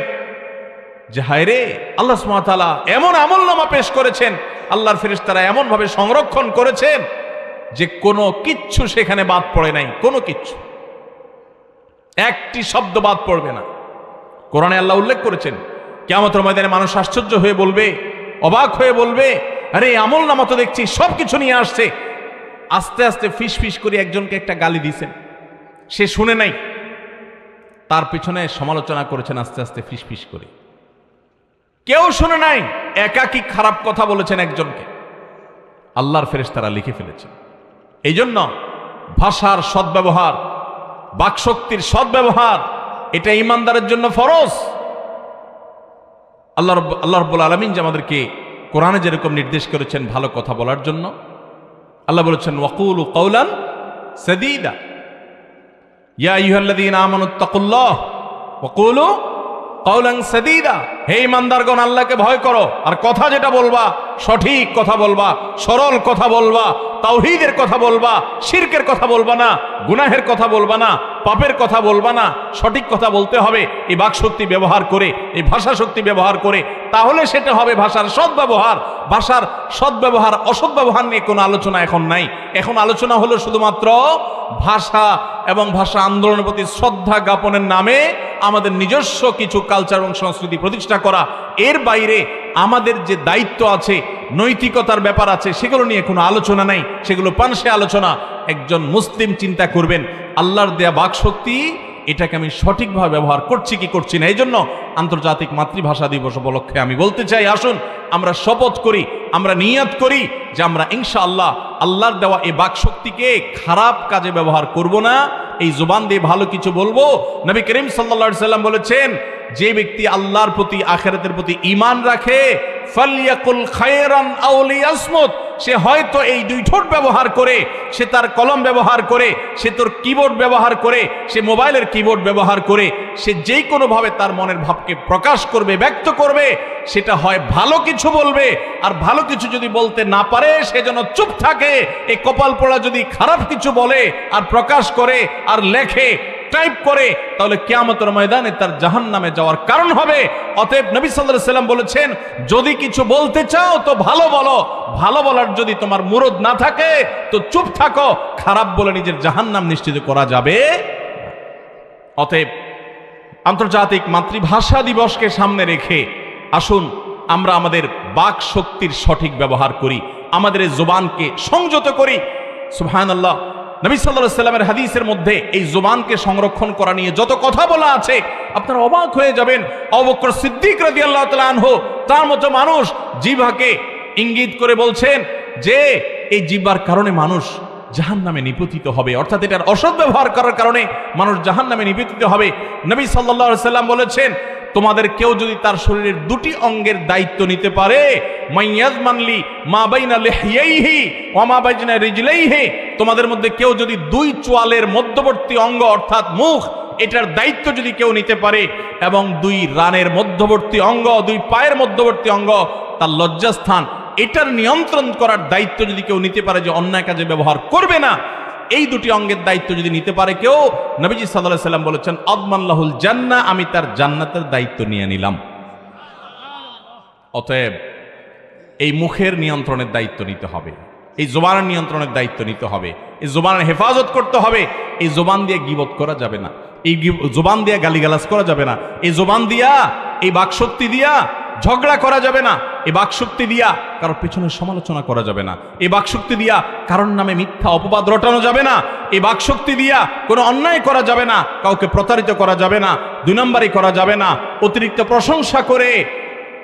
যে হায় রে, আল্লাহ সুবহানাহু ওয়া তাআলা এমন আমলনামা পেশ করেছেন, আল্লাহর ফেরেশতারা এমন ভাবে সংরক্ষণ করেছেন যে কোনো কিচ্ছু সেখানে বাদ পড়ে নাই, কোনো কিচ্ছু, একটি শব্দ বাদ পড়বে না। কোরআনে আল্লাহ উল্লেখ করেছেন, কিয়ামতের ময়দানে মানুষ আশ্চর্য হয়ে বলবে, অবাক হয়ে বলবে, আরে আমলনামা তো দেখছি সবকিছু নিয়ে আসছে। আস্তে আস্তে ফিস ফিস করে একজনকে একটা গালি দিয়েছেন, সে শুনে নাই, তার পিছনে সমালোচনা করেছেন আস্তে আস্তে ফিস ফিস করে। কেউ শুনে নাই, একাকী খারাপ কথা বলেছেন একজনকে, আল্লাহর ফেরেশতারা লিখে ফেলেছেন। এই জন্য ভাষার সদ্ব্যবহার, বাকশক্তির সদ্ব্যবহার, এটা ঈমানদারের জন্য ফরজ। আল্লাহ রাব্বুল আলামিন যে আমাদেরকে কোরআনে যেরকম নির্দেশ করেছেন ভালো কথা বলার জন্য, আল্লাহ বলেছেন, ওয়াকুলু কাওলান সাদীদা, ইয়া আইয়ুহাল্লাযীনা আমানুত্তাকুল্লাহ ওয়াকুলু কাওলান সাদীদা। হে ঈমানদারগণ, আল্লাহকে ভয় করো, আর কথা যেটা বলবা সঠিক কথা বলবা, সরল কথা বলবা, তাওহীদের কথা বলবা, শিরকের কথা বলবা না, গুনাহের কথা বলবা না, পাপের কথা বলবা না, সঠিক কথা বলতে হবে। এই বাকশক্তি ব্যবহার করে, এই ভাষা শক্তি ব্যবহার করে, তাহলে সেটা হবে ভাষার সদ্ব্যবহার। ভাষার সদ্ব্যবহার, অসদ্ব্যবহার নিয়ে কোনো আলোচনা এখন নাই। এখন আলোচনা হলো শুধুমাত্র ভাষা এবং ভাষা আন্দোলনের প্রতি শ্রদ্ধা জ্ঞাপনের নামে আমাদের নিজস্ব কিছু কালচার এবং সংস্কৃতি প্রতিষ্ঠা করা। এর বাইরে আমাদের যে দায়িত্ব আছে, নৈতিকতার ব্যাপার আছে, সেগুলো নিয়ে কোনো আলোচনা নাই, সেগুলো পানসে আলোচনা। একজন মুসলিম চিন্তা করবেন, আল্লাহর দেয়া বাকশক্তি, এটাকে আমি সঠিকভাবে ব্যবহার করছি কি করছি না। এই জন্য আন্তর্জাতিক মাতৃভাষা দিবস উপলক্ষে আমি বলতে চাই, আসুন আমরা শপথ করি, আমরা নিয়ত করি যে আমরা ইনশাআল্লাহ আল্লাহর দেওয়া এই বাকশক্তিকে খারাপ কাজে ব্যবহার করব না, এই জবান দিয়ে ভালো কিছু বলবো। নবী করিম সাল্লাল্লাহু আলাইহি সাল্লাম বলেছেন, যে ব্যক্তি আল্লাহর প্রতি, আখিরাতের প্রতি ঈমান রাখে, ফালইয়াকুল খায়রান আও লিয়াসমুত, সে হয়তো এই 2 ঠোঁট ব্যবহার করে, সে তার কলম ব্যবহার করে, সে তোর কিবোর্ড ব্যবহার করে, সে মোবাইলের কিবোর্ড ব্যবহার করে, সে যেই কোনোভাবে তার মনের ভাবকে প্রকাশ করবে, ব্যক্ত করবে, সেটা হয় ভালো কিছু বলবে। আর ভালো কিছু যদি বলতে না পারে, সে যেন চুপ থাকে। এই কপাল পোড়া যদি খারাপ কিছু বলে আর প্রকাশ করে আর লেখে, টাইপ করে, তাহলে কিয়ামতের ময়দানে তার জাহান্নামে যাওয়ার কারণ হবে। অতএব নবী সাল্লাল্লাহু আলাইহি সাল্লাম বলেছেন, যদি কিছু বলতে চাও তো ভালো বলো, ভালো বলার যদি তোমার মুরদ না থাকে তো চুপ থাকো। খারাপ বলে নিজের জাহান্নাম নিশ্চিত করা যাবে। অতএব আন্তর্জাতিক মাতৃভাষা দিবসকে সামনে রেখে আসুন আমরা আমাদের বাক শক্তির সঠিক ব্যবহার করি, আমাদের জবানকে সংযত করি। সুবহানাল্লাহ, নবী সাল্লাল্লাহু আলাইহি সাল্লামের হাদিসের মধ্যে এই জবানকে সংরক্ষণ করা নিয়ে যত কথা বলা আছে, আপনারা অবাক হয়ে যাবেন। আবু বকর সিদ্দিক রাদিয়াল্লাহু তাআলা আনহু, তার মতো মানুষ জিহ্বাকে ইঙ্গিত করে বলছেন যে এই জিহ্বার কারণে মানুষ জাহান্নামে নিপতিত হবে, অর্থাৎ এটার অসৎ ব্যবহার করার কারণে মানুষ জাহান্নামে নিপতিত হবে। নবী সাল্লাল্লাহু আলাইহি সাল্লাম বলেছেন, তোমাদের কেউ যদি তার শরীরের দুটি অঙ্গের দায়িত্ব নিতে পারে, মাইয়াজমানলি মা বাইনা লিহইহি ওয়া মা বাইনা রিজলাইহি, তোমাদের মধ্যে কেউ যদি দুই চোয়ালের মধ্যবর্তী অঙ্গ অর্থাৎ মুখ, এটার দায়িত্ব যদি কেউ নিতে পারে, এবং দুই রানের মধ্যবর্তী অঙ্গ, দুই পায়ের মধ্যবর্তী অঙ্গ তার লজ্জাস্থান, এটার নিয়ন্ত্রণ করার দায়িত্ব যদি কেউ নিতে পারে, যে অন্যায় কাজে ব্যবহার করবে না, এই দুটি অঙ্গের দায়িত্ব যদি নিতে পারে কেউ, নবীজি সাল্লাল্লাহু আলাইহি সাল্লাম বলেছেন, আদমানলাহুল জান্নাহ, আমি তার জান্নাতের দায়িত্ব নিয়ে নিলাম। অতএব এই মুখের নিয়ন্ত্রণের দায়িত্ব নিতে হবে, এই জবানের নিয়ন্ত্রণের দায়িত্ব নিতে হবে, এই জবানের হেফাজত করতে হবে। এই জবান দিয়ে গীবত করা যাবে না, এই জবান দিয়ে গালিগালাজ করা যাবে না, এই জবান দিয়া, এই বাকশক্তি দিয়া ঝগড়া করা যাবে না, এই বাকশক্তি দিয়া কারোর পেছনে সমালোচনা করা যাবে না, এই বাকশক্তি দিয়া কারোর নামে মিথ্যা অপবাদ রটানো যাবে না, এই বাকশক্তি দিয়া কোনো অন্যায় করা যাবে না, কাউকে প্রতারিত করা যাবে না, দুই নম্বরই করা যাবে না, অতিরিক্ত প্রশংসা করে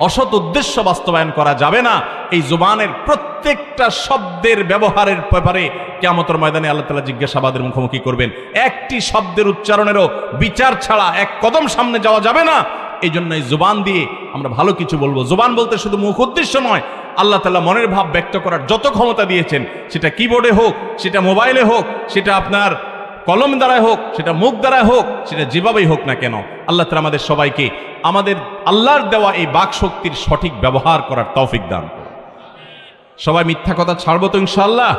অসৎ উদ্দেশ্য বাস্তবায়ন করা যাবে না। এই জবানের প্রত্যেকটা শব্দের ব্যবহারের ব্যাপারে কিয়ামতের ময়দানে আল্লাহ তাআলা জিজ্ঞাসাবাদের মুখোমুখি করবেন। একটি শব্দের উচ্চারণেরও বিচার ছাড়া এক কদম সামনে যাওয়া যাবে না। এই জন্য এই জবান দিয়ে আমরা ভালো কিছু বলবো। জবান বলতে শুধু মুখ উদ্দেশ্য নয়, আল্লাহ তাআলা মনের ভাব ব্যক্ত করার যত ক্ষমতা দিয়েছেন, সেটা কিবোর্ডে হোক, সেটা মোবাইলে হোক, সেটা আপনার কলম দ্বারাই হোক, সেটা মুখ দ্বারাই হোক, সেটা যেভাবেই হোক না কেন, আল্লাহ তাআলা আমাদের সবাইকে আমাদের আল্লাহর দেওয়া এই বাক শক্তির সঠিক ব্যবহার করার তৌফিক দান করুন। সবাই মিথ্যা কথা ছাড়বো তো ইনশাআল্লাহ?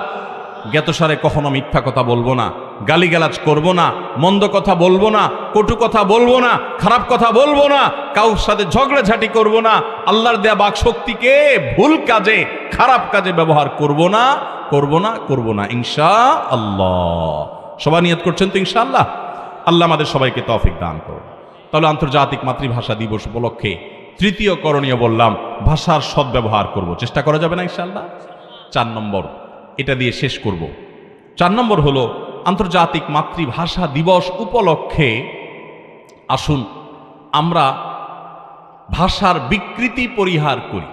জ্ঞাতসারে কখনো মিথ্যা কথা বলবো না, গালিগালাজ করব না, মন্দ কথা বলবো না, কটু কথা বলবো না, খারাপ কথা বলবো না, কারোর সাথে ঝগড়াঝাটি করব না, আল্লাহর দেয়া বাক শক্তিকে ভুল কাজে, খারাপ কাজে ব্যবহার করব না, করব না, করব না ইনশাআল্লাহ। সবাই নিয়ত করছেন তো ইনশাআল্লাহ? আল্লাহ আমাদের সবাইকে তৌফিক দান করুন। তাহলে আন্তর্জাতিক মাতৃভাষা দিবস উপলক্ষে তৃতীয় করণীয় বললাম, ভাষার সদ্ব্যবহার করব, চেষ্টা করা যাবে না ইনশাআল্লাহ? 4 নম্বর, এটা দিয়ে শেষ করব। 4 নম্বর হলো, আন্তর্জাতিক মাতৃভাষা দিবস উপলক্ষে আসুন আমরা ভাষার বিকৃতি পরিহার করি।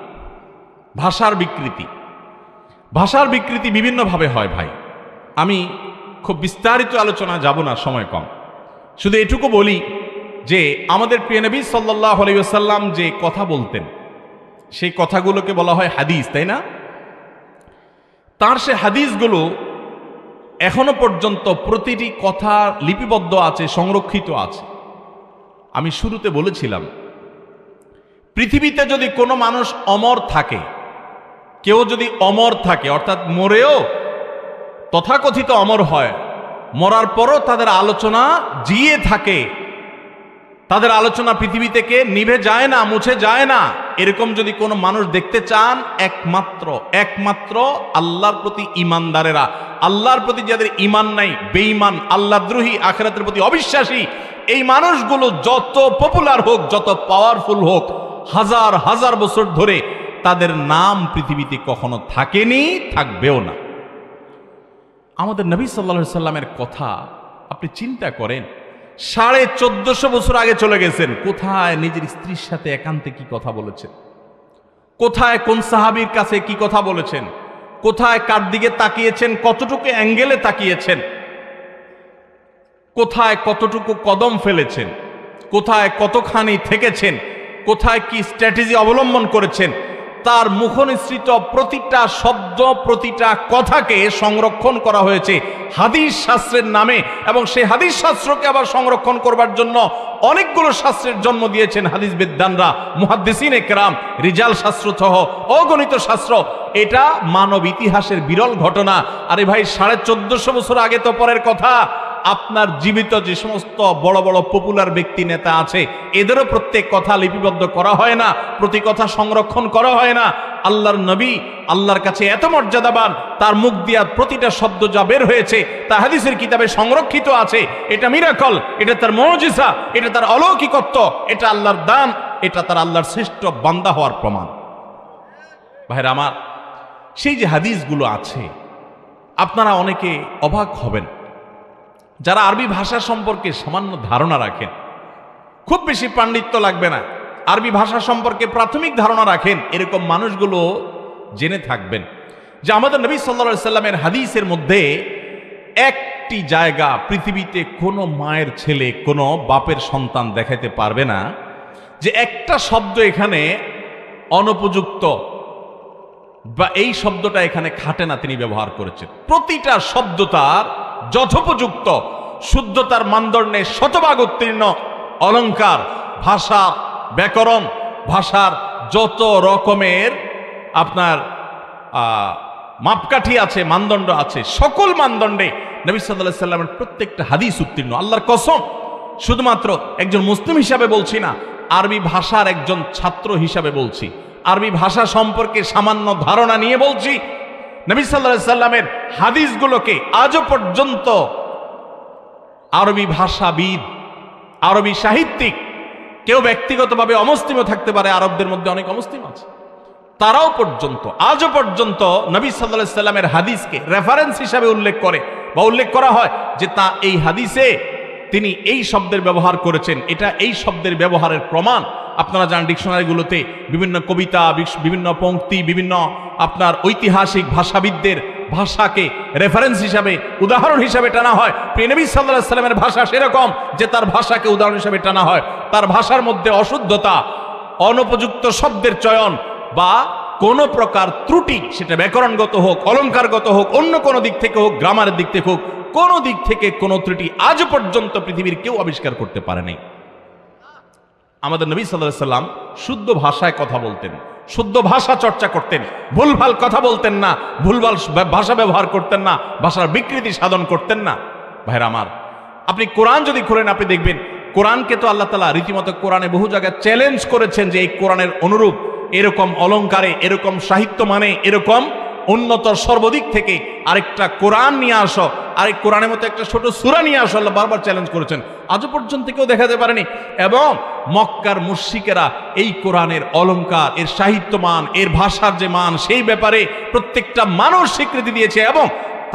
ভাষার বিকৃতি বিভিন্নভাবে হয় ভাই। আমি খুব বিস্তারিত আলোচনা যাব না, সময় কম। শুধু এটুকু বলি যে আমাদের প্রিয় নবী সাল্লাল্লাহু আলাইহি ওয়াসাল্লাম যে কথা বলতেন, সেই কথাগুলোকে বলা হয় হাদিস, তাই না? তার সে হাদিসগুলো এখনো পর্যন্ত প্রতিটি কথা লিপিবদ্ধ আছে, সংরক্ষিত আছে। আমি শুরুতে বলেছিলাম, পৃথিবীতে যদি কোনো মানুষ অমর থাকে, কেউ যদি অমর থাকে, অর্থাৎ মরেও তথাকথিত অমর হয়, মরার পরও তাদের আলোচনা জিয়ে থাকে, তাদের আলোচনা পৃথিবী থেকে নিভে যায় না, মুছে যায় না, এরকম যদি কোনো মানুষ দেখতে চান, একমাত্র আল্লাহর প্রতি ইমানদারেরা, আল্লাহর প্রতি যাদের ইমান নাই, বেঈমান, আল্লাহদ্রোহী, আখিরাতের প্রতি অবিশ্বাসী, এই মানুষগুলো যত পপুলার হোক, যত পাওয়ারফুল হোক, হাজার হাজার বছর ধরে তাদের নাম পৃথিবীতে কখনো থাকেনি, থাকবেও না। আমাদের নবী সাল্লাল্লাহু আলাইহি সাল্লামের কথা আপনি চিন্তা করেন, 1450 বছর আগে চলে গেছেন, কোথায় নিজের স্ত্রীর সাথে একান্তে কি কথা বলেছেন, কোথায় কোন সাহাবীর কাছে কি কথা বলেছেন, কোথায় কার দিকে তাকিয়েছেন, কতটুকু অ্যাঙ্গেলে তাকিয়েছেন, কোথায় কতটুকু কদম ফেলেছেন, কোথায় কতখানি থেকেছেন, কোথায় কি স্ট্র্যাটেজি অবলম্বন করেছেন, তার মুখনিসৃত প্রতিটা শব্দ, প্রতিটা কথাকে সংরক্ষণ করা হয়েছে হাদিস শাস্ত্রের নামে। এবং সেই হাদিস শাস্ত্রকে আবার সংরক্ষণ করবার জন্য অনেকগুলো শাস্ত্রের জন্ম দিয়েছেন হাদিস বিদ্বানরা, মুহাদ্দিসিনে কেরাম, রিজাল শাস্ত্র সহ অগণিত শাস্ত্র। এটা মানব ইতিহাসের বিরল ঘটনা। আরে ভাই, 1450 বছর আগে তো পরের কথা। আপনার জীবিত যে সমস্ত বড় বড় পপুলার ব্যক্তি, নেতা আছে, এদেরও প্রত্যেক কথা লিপিবদ্ধ করা হয় না, প্রতি কথা সংরক্ষণ করা হয় না। আল্লাহর নবী আল্লাহর কাছে এত মর্যাদাবান, তার মুখ দিয়া প্রতিটা শব্দ যা বের হয়েছে তা হাদিসের কিতাবে সংরক্ষিত আছে। এটা মিরাকল, এটা তার মুজিজা, এটা তার অলৌকিকত্ব, এটা আল্লাহর দান, এটা তার আল্লাহর শ্রেষ্ঠ বান্দা হওয়ার প্রমাণ। ভাইরা আমার, সেই যে হাদিসগুলো আছে, আপনারা অনেকে অবাক হবেন, যারা আরবি ভাষা সম্পর্কে সামান্য ধারণা রাখেন, খুব বেশি পাণ্ডিত্য লাগবে না, আরবি ভাষা সম্পর্কে প্রাথমিক ধারণা রাখেন, এরকম মানুষগুলো জেনে থাকবেন যে আমাদের নবী সাল্লাল্লাহু আলাইহি সাল্লামের হাদিসের মধ্যে একটি জায়গা পৃথিবীতে কোনো মায়ের ছেলে কোনো বাপের সন্তান দেখাইতে পারবে না যে একটা শব্দ এখানে অনুপযুক্ত বা এই শব্দটা এখানে খাটে না তিনি ব্যবহার করেছেন। প্রতিটা শব্দ তার যথোপযুক্ত, শুদ্ধতার মানদণ্ডে শতভাগ উত্তীর্ণ অলংকার, ভাষা, ব্যাকরণ, ভাষার যত রকমের আপনার মাপকাঠি আছে, মানদণ্ড আছে, সকল মানদণ্ডে নবী সাল্লাল্লাহু আলাইহি সাল্লামের প্রত্যেকটা হাদিস উত্তীর্ণ। আল্লাহর কসম, শুধুমাত্র একজন মুসলিম হিসাবে বলছি না, আরবি ভাষার একজন ছাত্র হিসাবে বলছি, আরবি ভাষা সম্পর্কে সামান্য ধারণা নিয়ে বলছি। নবী সাল্লাল্লাহু আলাইহি সাল্লামের হাদিসগুলোকে আজও পর্যন্ত আরবি ভাষাবিদ, আরবি সাহিত্যিক, কেউ ব্যক্তিগতভাবে অমুসলিমও থাকতে পারে, আরবদের মধ্যে অনেক অমুসলিম আছে, তারাও পর্যন্ত আজও পর্যন্ত নবী সাল্লাল্লাহু আলাইহি সাল্লামের হাদিসকে রেফারেন্স হিসাবে উল্লেখ করে বা উল্লেখ করা হয় যে তা এই হাদিসে তিনি এই শব্দের ব্যবহার করেছেন, এটা এই শব্দের ব্যবহারের প্রমাণ। আপনারা জানেন ডিকশনারিগুলোতে বিভিন্ন কবিতা, বিভিন্ন পংক্তি, বিভিন্ন আপনার ঐতিহাসিক ভাষাবিদদের ভাষাকে রেফারেন্স হিসাবে, উদাহরণ হিসাবে টানা হয়। প্রিয় নবী সাল্লাল্লাহু আলাইহি সাল্লামের ভাষা সেরকম যে তার ভাষাকে উদাহরণ হিসাবে টানা হয়। তার ভাষার মধ্যে অশুদ্ধতা, অনুপযুক্ত শব্দের চয়ন বা কোনো প্রকার ত্রুটি, সেটা ব্যাকরণগত হোক, অলংকারগত হোক, অন্য কোনো দিক থেকে হোক, গ্রামারের দিক থেকে হোক, কোনো দিক থেকে কোনো ত্রুটি আজ পর্যন্ত পৃথিবীর কেউ আবিষ্কার করতে পারেনি। আমাদের নবী সাল্লাল্লাহু আলাইহি সাল্লাম শুদ্ধ ভাষায় কথা বলতেন, শুদ্ধ ভাষা চর্চা করতেন, ভুলভাল কথা বলতেন না, ভুলভাল ভাষা ব্যবহার করতেন না, ভাষার বিকৃতি সাধন করতেন না। ভাইরা আমার, আপনি কোরআন যদি করেন, আপনি দেখবেন কোরআনকে তো আল্লাহ তাআলা রীতিমতো কোরআনে বহু জায়গায় চ্যালেঞ্জ করেছেন যে এই কোরআনের অনুরূপ এরকম অলংকারে, এরকম সাহিত্য মানে, এরকম উন্নত সর্বদিক থেকে আরেকটা কোরআন নিয়ে আসো, আরেক কোরআনের মতো একটা ছোট সূরা নিয়ে আসো, আল্লাহ বারবার চ্যালেঞ্জ করেছেন। আজও পর্যন্ত কেউ দেখাতে পারেনি। এবং মক্কার মুশরিকেরা এই কোরআনের অলংকার, এর সাহিত্য মান, এর ভাষার যে মান, সেই ব্যাপারে প্রত্যেকটা মানুষ স্বীকৃতি দিয়েছে এবং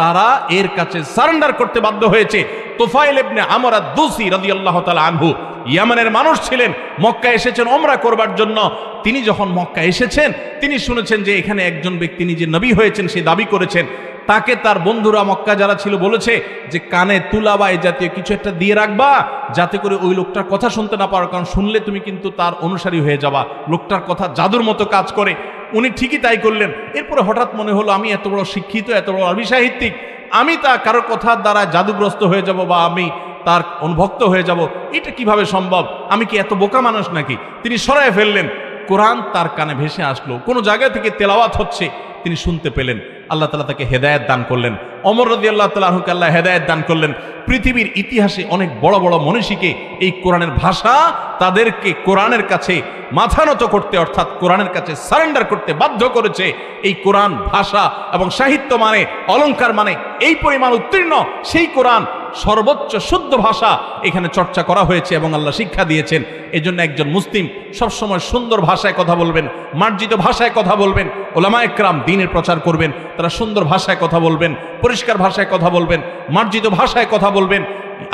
তারা এর কাছে সারেন্ডার করতে বাধ্য হয়েছে। তুফাইল ইবনে আমর আদ-দুসি রাদিয়াল্লাহু তাআলা আনহু ইয়ামানের মানুষ ছিলেন, মক্কা এসেছেন ওমরা করবার জন্য। তিনি যখন মক্কা এসেছেন, তিনি শুনেছেন যে এখানে একজন ব্যক্তি নিজে নবী হয়েছেন, সে দাবি করেছেন। তাকে তার বন্ধুরা মক্কা যারা ছিল বলেছে যে কানে তুলা বা এই জাতীয় কিছু একটা দিয়ে রাখবা, যাতে করে ওই লোকটার কথা শুনতে না পারো, কারণ শুনলে তুমি কিন্তু তার অনুসারী হয়ে যাবা, লোকটার কথা জাদুর মতো কাজ করে। উনি ঠিকই তাই করলেন। এরপরে হঠাৎ মনে হলো, আমি এত বড় শিক্ষিত, এত বড় আরবি সাহিত্যিক, আমি তা কারোর কথার দ্বারা জাদুগ্রস্ত হয়ে যাব বা আমি তার অনুভক্ত হয়ে যাব, এটা কিভাবে সম্ভব? আমি কি এত বোকা মানুষ নাকি? তিনি সরায় ফেললেন। কোরআন তার কানে ভেসে আসলো, কোনো জায়গা থেকে তেলাওয়াত হচ্ছে, তিনি শুনতে পেলেন। আল্লাহ তাআলা তাকে হেদায়েত দান করলেন। ওমর রাদিয়াল্লাহু তাআলা আনহুকে আল্লাহ হেদায়েত দান করলেন। পৃথিবীর ইতিহাসে অনেক বড় বড় মনীষীকে এই কোরআনের ভাষা তাদেরকে কোরআনের কাছে মাথা নত করতে, অর্থাৎ কোরআনের কাছে সারেন্ডার করতে বাধ্য করেছে। এই কোরআন ভাষা এবং সাহিত্য মানে, অলংকার মানে এই পরিমাণ উত্তীর্ণ, সেই কোরআন সর্বোচ্চ শুদ্ধ ভাষা এখানে চর্চা করা হয়েছে এবং আল্লাহ শিক্ষা দিয়েছেন। এজন্য একজন মুসলিম সবসময় সুন্দর ভাষায় কথা বলবেন, মার্জিত ভাষায় কথা বলবেন। ওলামায়ে কেরাম দ্বীনের প্রচার করবেন, তারা সুন্দর ভাষায় কথা বলবেন, পরিষ্কার ভাষায় কথা বলবেন, মার্জিত ভাষায় কথা বলবেন।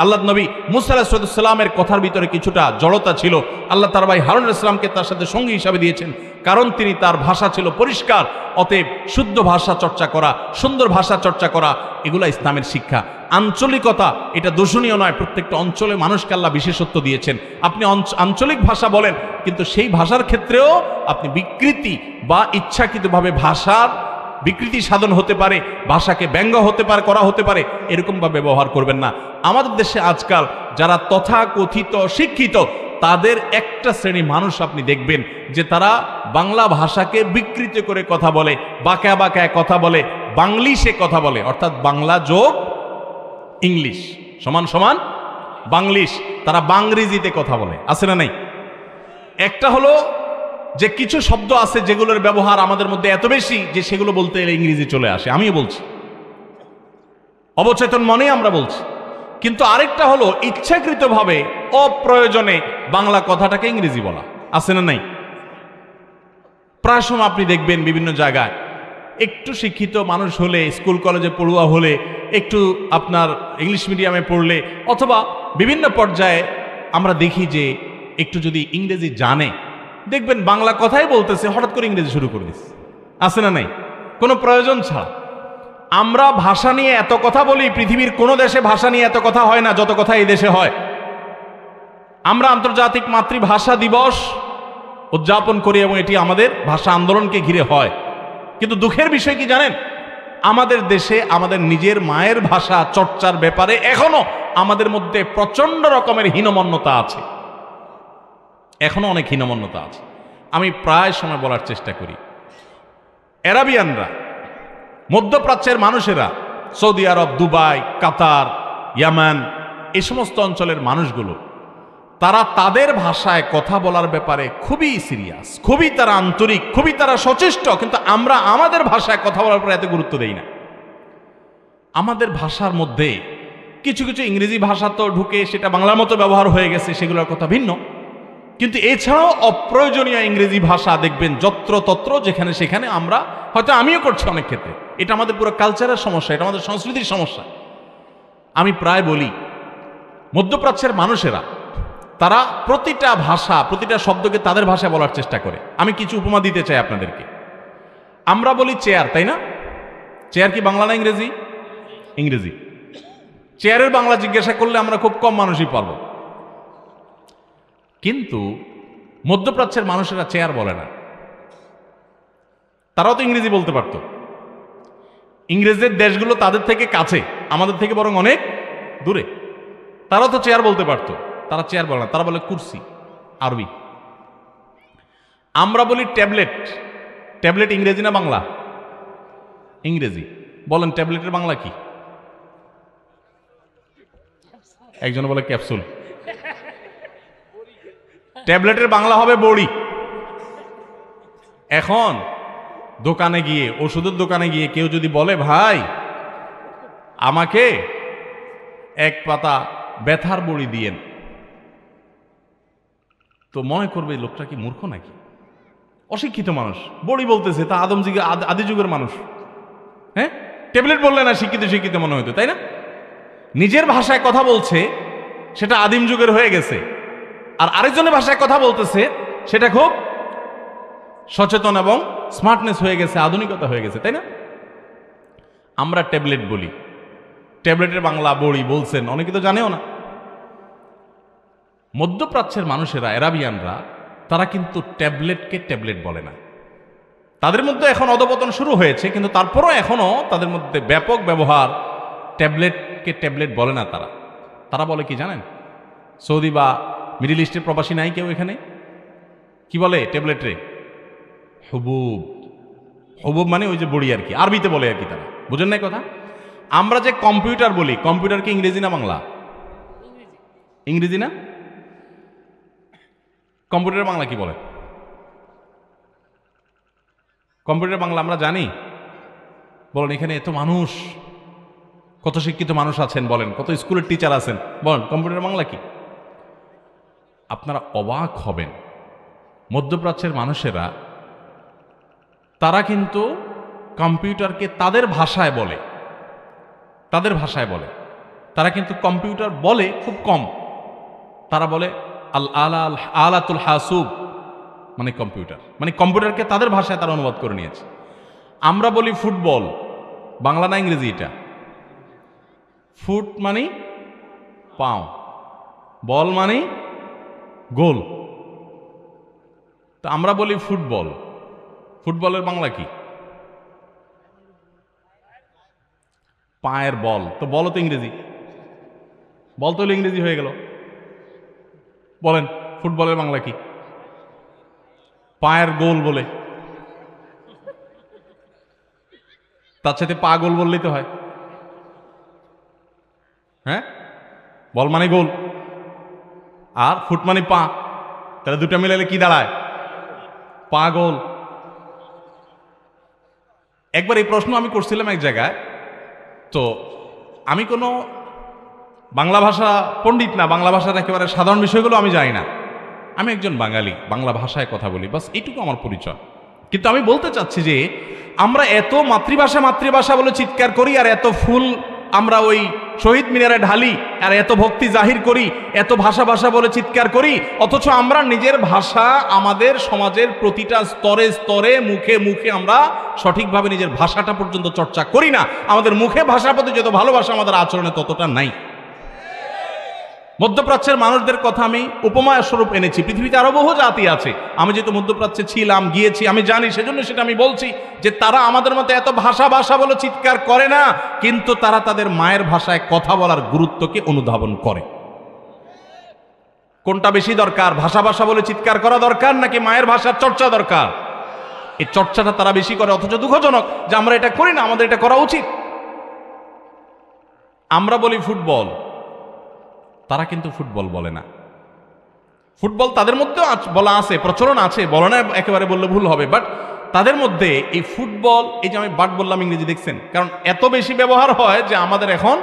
আল্লাহর নবী মুসা আলাইহিস সালামের কথার ভিতরে কিছুটা জড়তা ছিল। আল্লাহ তার ভাই হারুন আলাইহিস সালামকে তার সাথে সঙ্গী হিসাবে দিয়েছেন, কারণ তিনি, তার ভাষা ছিল পরিষ্কার। অতএব শুদ্ধ ভাষা চর্চা করা, সুন্দর ভাষা চর্চা করা, এগুলা ইসলামের শিক্ষা। আঞ্চলিকতা এটা দূষণীয় নয়, প্রত্যেকটা অঞ্চলে মানুষকে আল্লাহ বিশেষত্ব দিয়েছেন। আপনি আঞ্চলিক ভাষা বলেন, কিন্তু সেই ভাষার ক্ষেত্রেও আপনি বিকৃতি বা ইচ্ছাকৃতভাবে ভাষার বিকৃতি সাধন হতে পারে, ভাষাকে ব্যঙ্গ হতে পারে, করা হতে পারে, এরকমভাবে ব্যবহার করবেন না। আমাদের দেশে আজকাল যারা তথাকথিত শিক্ষিত, তাদের একটা শ্রেণী মানুষ আপনি দেখবেন যে তারা বাংলা ভাষাকে বিকৃত করে কথা বলে, বাঁকা বাঁকায় কথা বলে, বাংলিশে কথা বলে, অর্থাৎ বাংলা যোগ ইংলিশ সমান সমান বাংলিশ। তারা বাংরেজিতে কথা বলে, আছে না নাই? একটা হলো যে কিছু শব্দ আছে যেগুলোর ব্যবহার আমাদের মধ্যে এত বেশি যে সেগুলো বলতে এলে ইংরেজি চলে আসে, আমিও বলছি, অবচেতন মনে আমরা বলছি। কিন্তু আরেকটা হলো ইচ্ছাকৃতভাবে অপ্রয়োজনে বাংলা কথাটাকে ইংরেজি বলা, আছে না নাই? প্রায় সময় আপনি দেখবেন বিভিন্ন জায়গায় একটু শিক্ষিত মানুষ হলে, স্কুল কলেজে পড়ুয়া হলে, একটু আপনার ইংলিশ মিডিয়ামে পড়লে, অথবা বিভিন্ন পর্যায়ে আমরা দেখি যে একটু যদি ইংরেজি জানে, দেখবেন বাংলা কথাই বলতেছে, হঠাৎ করে ইংরেজি শুরু করে দিচ্ছে, আছে না নাই? কোনো প্রয়োজন ছাড়া। আমরা ভাষা নিয়ে এত কথা বলি, পৃথিবীর কোনো দেশে ভাষা নিয়ে এত কথা হয় না যত কথা এই দেশে হয়। আমরা আন্তর্জাতিক মাতৃভাষা দিবস উদযাপন করি এবং এটি আমাদের ভাষা আন্দোলনকে ঘিরে হয়। কিন্তু দুঃখের বিষয় কি জানেন, আমাদের দেশে আমাদের নিজের মায়ের ভাষা চর্চার ব্যাপারে এখনো আমাদের মধ্যে প্রচন্ড রকমের হীনমন্যতা আছে, এখনো অনেক হীনমন্যতা আছে। আমি প্রায় সময় বলার চেষ্টা করি, আরাবিয়ানরা, মধ্যপ্রাচ্যের মানুষেরা, সৌদি আরব, দুবাই, কাতার, ইয়ামান, এই সমস্ত অঞ্চলের মানুষগুলো, তারা তাদের ভাষায় কথা বলার ব্যাপারে খুবই সিরিয়াস, খুবই তারা আন্তরিক, খুবই তারা সচেষ্ট। কিন্তু আমরা আমাদের ভাষায় কথা বলার পরে এত গুরুত্ব দেই না। আমাদের ভাষার মধ্যে কিছু কিছু ইংরেজি ভাষা তো ঢুকে সেটা বাংলার মতো ব্যবহার হয়ে গেছে, সেগুলোর কথা ভিন্ন। কিন্তু এছাড়াও অপ্রয়োজনীয় ইংরেজি ভাষা দেখবেন যত্রতত্র, যেখানে সেখানে আমরা, হয়তো আমিও করছি অনেক ক্ষেত্রে। এটা আমাদের পুরো কালচারের সমস্যা, এটা আমাদের সংস্কৃতির সমস্যা। আমি প্রায় বলি, মধ্যপ্রাচ্যের মানুষেরা তারা প্রতিটা ভাষা, প্রতিটা শব্দকে তাদের ভাষায় বলার চেষ্টা করে। আমি কিছু উপমা দিতে চাই আপনাদেরকে। আমরা বলি চেয়ার, তাই না? চেয়ার কি বাংলা না ইংরেজি? ইংরেজি। চেয়ারের বাংলা জিজ্ঞাসা করলে আমরা খুব কম মানুষই পারব। কিন্তু মধ্যপ্রাচ্যের মানুষেরা চেয়ার বলে না, তারাও তো ইংরেজি বলতে পারত। ইংরেজদের দেশগুলো তাদের থেকে কাছে, আমাদের থেকে বরং অনেক দূরে। তারাও তো চেয়ার বলতে পারত, তারা চেয়ার বলে না, তারা বলে কুরসি, আরবি। আমরা বলি ট্যাবলেট। ট্যাবলেট ইংরেজি না বাংলা? ইংরেজি। বলেন ট্যাবলেটের বাংলা কি? একজন বলে ক্যাপসুল। ট্যাবলেটের বাংলা হবে বড়ি। এখন দোকানে গিয়ে, ওষুধের দোকানে গিয়ে কেউ যদি বলে, ভাই আমাকে এক পাতা ব্যথার বড়ি দিয়েন, তো মনে করবে লোকটা কি মূর্খ নাকি, অশিক্ষিত মানুষ। বড়ি বলতেছে, তা আদি যুগের মানুষ। হ্যাঁ, ট্যাবলেট বললে না শিক্ষিত শিক্ষিত মনে হইতো, তাই না? নিজের ভাষায় কথা বলছে, সেটা আদিম যুগের হয়ে গেছে। আর আরেকজনের ভাষায় কথা বলতেছে, সেটা খুব সচেতন এবং স্মার্টনেস হয়ে গেছে, আধুনিকতা হয়ে গেছে, তাই না? আমরা ট্যাবলেট বলি, ট্যাবলেটের বাংলা বড়ি বলছেন, অনেকে তো জানেও না। মধ্যপ্রাচ্যের মানুষেরা, আরাবিয়ানরা, তারা কিন্তু ট্যাবলেটকে ট্যাবলেট বলে না। তাদের মধ্যে এখন অধপতন শুরু হয়েছে, কিন্তু তারপরও এখনো তাদের মধ্যে ব্যাপক ব্যবহার। ট্যাবলেটকে ট্যাবলেট বলে না তারা। তারা বলে কি জানেন? সৌদি বা মিডিল ইস্টের প্রবাসী নাই কেউ এখানে? কি বলে ট্যাবলেট রে? হুবুব। হুবুব মানে ওই যে বড়ি আর কি, আরবিতে বলে আর কি। তারা বুঝেন না কথা? আমরা যে কম্পিউটার বলি, কম্পিউটার কি ইংরেজি না বাংলা? ইংরেজি না? কম্পিউটার বাংলা কি বলে? কম্পিউটার বাংলা আমরা জানি? বলেন, এখানে এত মানুষ, কত শিক্ষিত মানুষ আছেন, বলেন কত স্কুলের টিচার আছেন, বলেন কম্পিউটার বাংলা কি? আপনারা অবাক হবেন, মধ্যপ্রাচ্যের মানুষেরা তারা কিন্তু কম্পিউটারকে তাদের ভাষায় বলে, তাদের ভাষায় বলে। তারা কিন্তু কম্পিউটার বলে খুব কম। তারা বলে আলাতুল হাসুব, মানে কম্পিউটার, মানে কম্পিউটারকে তাদের ভাষায় তারা অনুবাদ করে নিয়েছে। আমরা বলি ফুটবল, বাংলা না ইংরেজি এটা? ফুট মানে পাও, বল মানে গোল। তো আমরা বলি ফুটবল, ফুটবলের বাংলা কি? পায়ের বল। তো বল তো ইংরেজি, বল তো ইংরেজি হয়ে গেল। বলেন ফুটবলের বাংলা কি? পায়ের গোল বলে। তার সাথে পা গোল বললেই তো হয়। হ্যাঁ, বল মানে গোল আর ফুট মানে পা, তাহলে দুটা মিলালে কি দাঁড়ায়? পা গোল। একবার এই প্রশ্ন আমি করছিলাম এক জায়গায়, তো আমি কোনো বাংলা ভাষা পণ্ডিত না, বাংলা ভাষার একেবারে সাধারণ বিষয়গুলো আমি জানি না। আমি একজন বাঙালি, বাংলা ভাষায় কথা বলি, বাস এইটুকু আমার পরিচয়। কিন্তু আমি বলতে চাচ্ছি যে আমরা এত মাতৃভাষা মাতৃভাষা বলে চিৎকার করি, আর এত ফুল আমরা ওই শহীদ মিনারে ঢালি আর এত ভক্তি জাহির করি, এত ভাষা ভাষা বলে চিৎকার করি, অথচ আমরা নিজের ভাষা আমাদের সমাজের প্রতিটা স্তরে স্তরে মুখে মুখে আমরা সঠিকভাবে নিজের ভাষাটা পর্যন্ত চর্চা করি না। আমাদের মুখে ভাষার প্রতি যত ভালোবাসা আমাদের আচরণে ততটা নাই। মধ্যপ্রাচ্যের মানুষদের কথা আমি উপমা স্বরূপ এনেছি। পৃথিবীতে আরো বহু জাতি আছে, আমি যেহেতু মধ্যপ্রাচ্যে ছিলাম, গিয়েছি, আমি জানি, সেজন্য সেটা আমি বলছি যে তারা আমাদের মতো এত ভাষা ভাষা বলে চিৎকার করে না, কিন্তু তারা তাদের মায়ের ভাষায় কথা বলার গুরুত্বকে অনুধাবন করে। কোনটা বেশি দরকার, ভাষা ভাষা বলে চিৎকার করা দরকার নাকি মায়ের ভাষার চর্চা দরকার? এই চর্চাটা তারা বেশি করে, অথচ দুঃখজনক যে আমরা এটা করি না। আমাদের এটা করা উচিত। আমরা বলি ফুটবল, তারা কিন্তু ফুটবল বলে না। ফুটবল তাদের মধ্যেও বলা আছে, প্রচলন আছে, বলে না একেবারে বললে ভুল হবে, বাট তাদের মধ্যে এই ফুটবল, এই যে আমি বাট বললাম ইংরেজি, দেখছেন, কারণ এত বেশি ব্যবহার হয় যে আমাদের এখন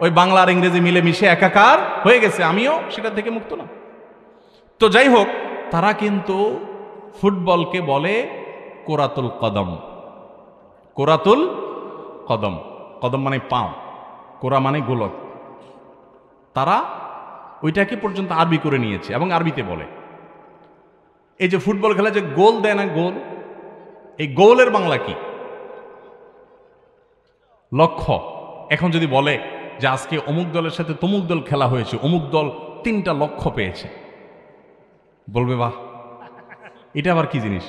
ওই বাংলা আর ইংরেজি মিলে মিশে একাকার হয়ে গেছে। আমিও সেটা থেকে মুক্ত না। তো যাই হোক, তারা কিন্তু ফুটবলকে বলে কোরাতুল কদম। কোরাতুল কদম, কদম মানে পাও, কোরা মানে গোলক। তারা ওইটাকে পর্যন্ত আরবি করে নিয়েছে এবং আরবিতে বলে। এই যে ফুটবল খেলা যে গোল দেয় না, গোল, এই গোলের বাংলা কি? লক্ষ্য। এখন যদি বলে যে আজকে অমুক দলের সাথে তমুক দল খেলা হয়েছে, অমুক দল 3টা লক্ষ্য পেয়েছে, বলবে বাহ, এটা আবার কি জিনিস,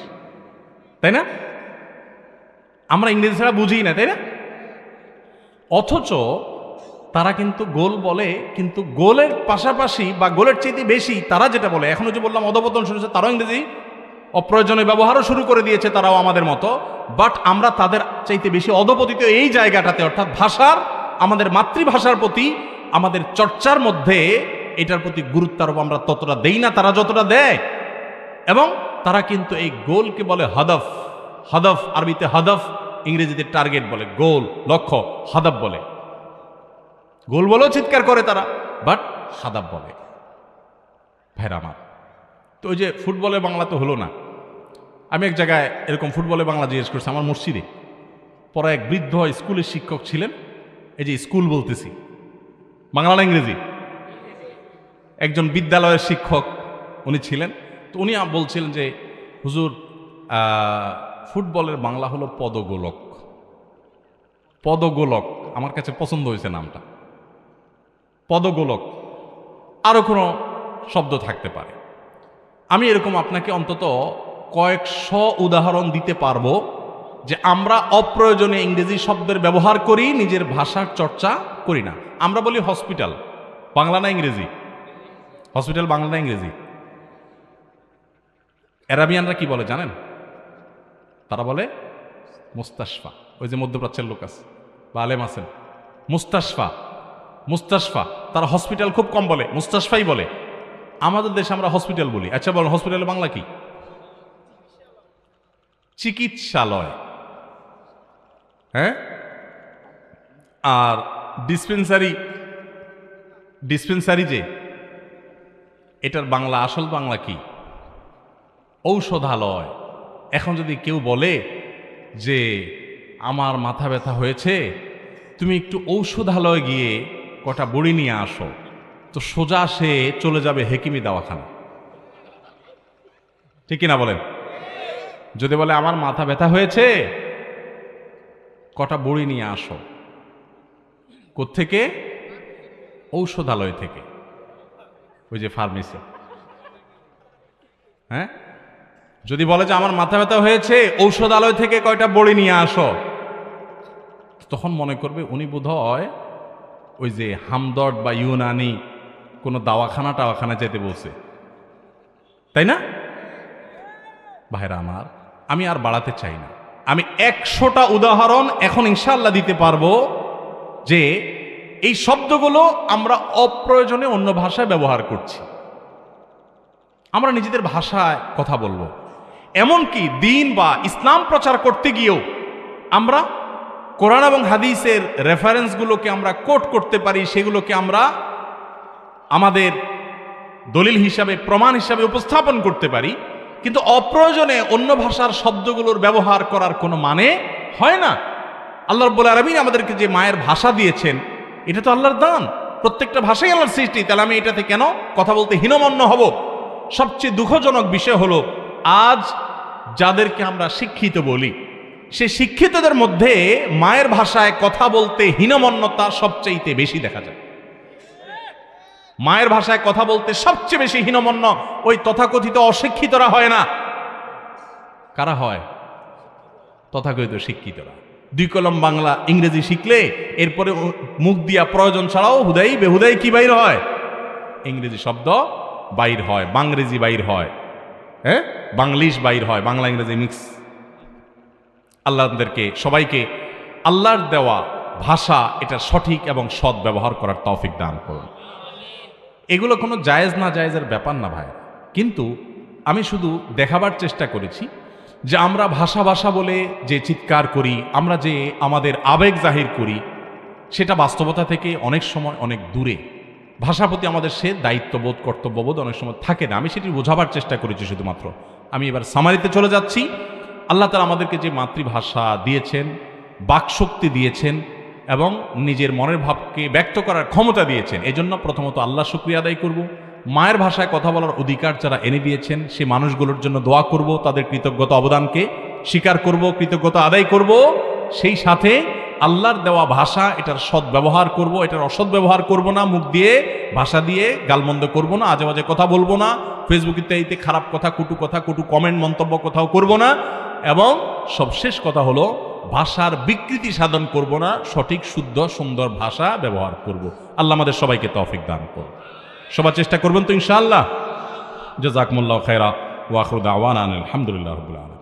তাই না? আমরা ইংরেজি ছাড়া বুঝি না, তাই না? অথচ তারা কিন্তু গোল বলে, কিন্তু গোলের পাশাপাশি বা গোলের চাইতে বেশি তারা যেটা বলে, এখনো যে বললাম অধপতন শুরু হয়েছে, তারাও ইংরেজি অপ্রয়োজনীয় ব্যবহারও শুরু করে দিয়েছে, তারাও আমাদের মতো। বাট আমরা তাদের চাইতে বেশি অধপতিত এই জায়গাটাতে, অর্থাৎ ভাষার, আমাদের মাতৃভাষার প্রতি আমাদের চর্চার মধ্যে এটার প্রতি গুরুত্ব আরোপ আমরা ততটা দেই না তারা যতটা দেয়। এবং তারা কিন্তু এই গোলকে বলে হাদফ। হাদফ আরবিতে হাদফ, ইংরেজিতে টার্গেট বলে, গোল লক্ষ্য, হাদফ বলে। গোল বলেও চিৎকার করে তারা, বাট হাদাব বলে। ভাইরা আমার, তো ওই যে ফুটবলে বাংলা তো হলো না। আমি এক জায়গায় এরকম ফুটবলে বাংলা জিজ্ঞেস করছি, আমার মসজিদে পরে এক বৃদ্ধ স্কুলের শিক্ষক ছিলেন। এই যে স্কুল বলতেছি, বাংলা না ইংরেজি? একজন বিদ্যালয়ের শিক্ষক উনি ছিলেন। তো উনি বলছিলেন যে হুজুর, ফুটবলের বাংলা হলো পদগোলক। পদগোলক আমার কাছে পছন্দ হয়েছে নামটা, পদগোলক। আরো কোনো শব্দ থাকতে পারে। আমি এরকম আপনাকে অন্তত কয়েকশো উদাহরণ দিতে পারবো যে আমরা অপ্রয়োজনে ইংরেজি শব্দের ব্যবহার করি, নিজের ভাষার চর্চা করি না। আমরা বলি হসপিটাল, বাংলা না ইংরেজি? হসপিটাল বাংলা না ইংরেজি? আরাবিয়ানরা কি বলে জানেন? তারা বলে মুস্তাশফা। ওই যে মধ্যপ্রাচ্যের লোক আছে বা আলেম আছেন, মুস্তাশফা, মুস্তাশফা। তারা হসপিটাল খুব কম বলে, মুস্তাশফাই বলে। আমাদের দেশে আমরা হসপিটাল বলি। আচ্ছা বলেন, হসপিটালের বাংলা কি? চিকিৎসালয়। হ্যাঁ, আর ডিসপেন্সারি, ডিসপেন্সারি যে, এটার বাংলা, আসল বাংলা কি? ঔষধালয়। এখন যদি কেউ বলে যে আমার মাথা ব্যথা হয়েছে, তুমি একটু ঔষধালয় গিয়ে কটা বড়ি নিয়ে আসো, তো সোজা সে চলে যাবে হেকিমি দাওয়াখানা। ঠিক কিনা বলেন? যদি বলে আমার মাথা ব্যথা হয়েছে, কটা বড়ি নিয়ে আসো, কোত্থেকে? ঔষধালয় থেকে, ওই যে ফার্মেসি। হ্যাঁ, যদি বলে যে আমার মাথা ব্যথা হয়েছে, ঔষধালয় থেকে কয়টা বড়ি নিয়ে আসো, তখন মনে করবে উনি বোধহয় ওই যে হামদর্দ বা ইউনানি কোনো দাওয়াখানা টাওয়াখানা যেতে বলছে, তাই না? ভাইরা আমার, আমি আর বাড়াতে চাই না। আমি 100টা উদাহরণ এখন ইনশাআল্লাহ দিতে পারবো যে এই শব্দগুলো আমরা অপ্রয়োজনে অন্য ভাষায় ব্যবহার করছি। আমরা নিজেদের ভাষায় কথা বলবো, এমনকি দিন বা ইসলাম প্রচার করতে গিয়েও আমরা কোরআন এবং হাদিসের রেফারেন্সগুলোকে আমরা কোট করতে পারি, সেগুলোকে আমরা আমাদের দলিল হিসাবে, প্রমাণ হিসাবে উপস্থাপন করতে পারি। কিন্তু অপ্রয়োজনে অন্য ভাষার শব্দগুলোর ব্যবহার করার কোনো মানে হয় না। আল্লাহ রাব্বুল আলামিন আমাদেরকে যে মায়ের ভাষা দিয়েছেন, এটা তো আল্লাহর দান, প্রত্যেকটা ভাষাই আল্লাহর সৃষ্টি, তাহলে আমি এটাতে কেন কথা বলতে হীনমন্য হব? সবচেয়ে দুঃখজনক বিষয় হলো আজ যাদেরকে আমরা শিক্ষিত বলি, সে শিক্ষিতদের মধ্যে মায়ের ভাষায় কথা বলতে হীনমন্যতা সবচেয়ে বেশি দেখা যায়। মায়ের ভাষায় কথা বলতে সবচেয়ে বেশি হীনমন্য ওই তথাকথিত অশিক্ষিতরা হয় না। কারা হয়? তথাকথিত শিক্ষিতরা। 2 কলম বাংলা ইংরেজি শিখলে এরপরে মুখ দিয়া প্রয়োজন ছাড়াও হুদাই বেহুদাই কি বাইর হয়? ইংরেজি শব্দ বাইর হয়, বাংরেজি বাইর হয়, হ্যাঁ, বাংলিশ বাইর হয়, বাংলা ইংরেজি মিক্স। আল্লাহদেরকে সবাইকে আল্লাহর দেওয়া ভাষা এটা সঠিক এবং সৎ ব্যবহার করার তৌফিক দান করুন। এগুলো কোনো জায়েজ না জায়েজের ব্যাপার না ভাই, কিন্তু আমি শুধু দেখাবার চেষ্টা করেছি যে আমরা ভাষা ভাষা বলে যে চিৎকার করি, আমরা যে আমাদের আবেগ জাহির করি, সেটা বাস্তবতা থেকে অনেক সময় অনেক দূরে। ভাষার প্রতি আমাদের সে দায়িত্ববোধ কর্তব্যবোধ অনেক সময় থাকে না। আমি সেটি বোঝাবার চেষ্টা করেছি শুধুমাত্র। আমি এবার সামারিতে চলে যাচ্ছি। আল্লাহ তাআলা আমাদেরকে যে মাতৃভাষা দিয়েছেন, বাকশক্তি দিয়েছেন এবং নিজের মনের ভাবকে ব্যক্ত করার ক্ষমতা দিয়েছেন, এজন্য প্রথমত আল্লাহ শুকরিয়া আদায় করব। মায়ের ভাষায় কথা বলার অধিকার যারা এনে দিয়েছেন সে মানুষগুলোর জন্য দোয়া করব, তাদের কৃতজ্ঞতা অবদানকে স্বীকার করব, কৃতজ্ঞতা আদায় করব। সেই সাথে আল্লাহর দেওয়া ভাষা এটার সৎ ব্যবহার করব, এটার অসৎ ব্যবহার করব না, মুখ দিয়ে ভাষা দিয়ে গালমন্দ করব না, আজে বাজে কথা বলবো না, ফেসবুক ইত্যাদিতে খারাপ কথা, কটু কমেন্ট মন্তব্য কোথাও করব না, এবং সবশেষ কথা হলো ভাষার বিকৃতি সাধন করব না, সঠিক শুদ্ধ সুন্দর ভাষা ব্যবহার করব। আল্লাহ আমাদের সবাইকে তৌফিক দান করুন। সবার চেষ্টা করবেন তো ইনশাআল্লাহ। জাযাকুমুল্লাহু খায়রা ওয়া আখিরু দাওয়ানা আলহামদুলিল্লাহি রাব্বিল আলামিন।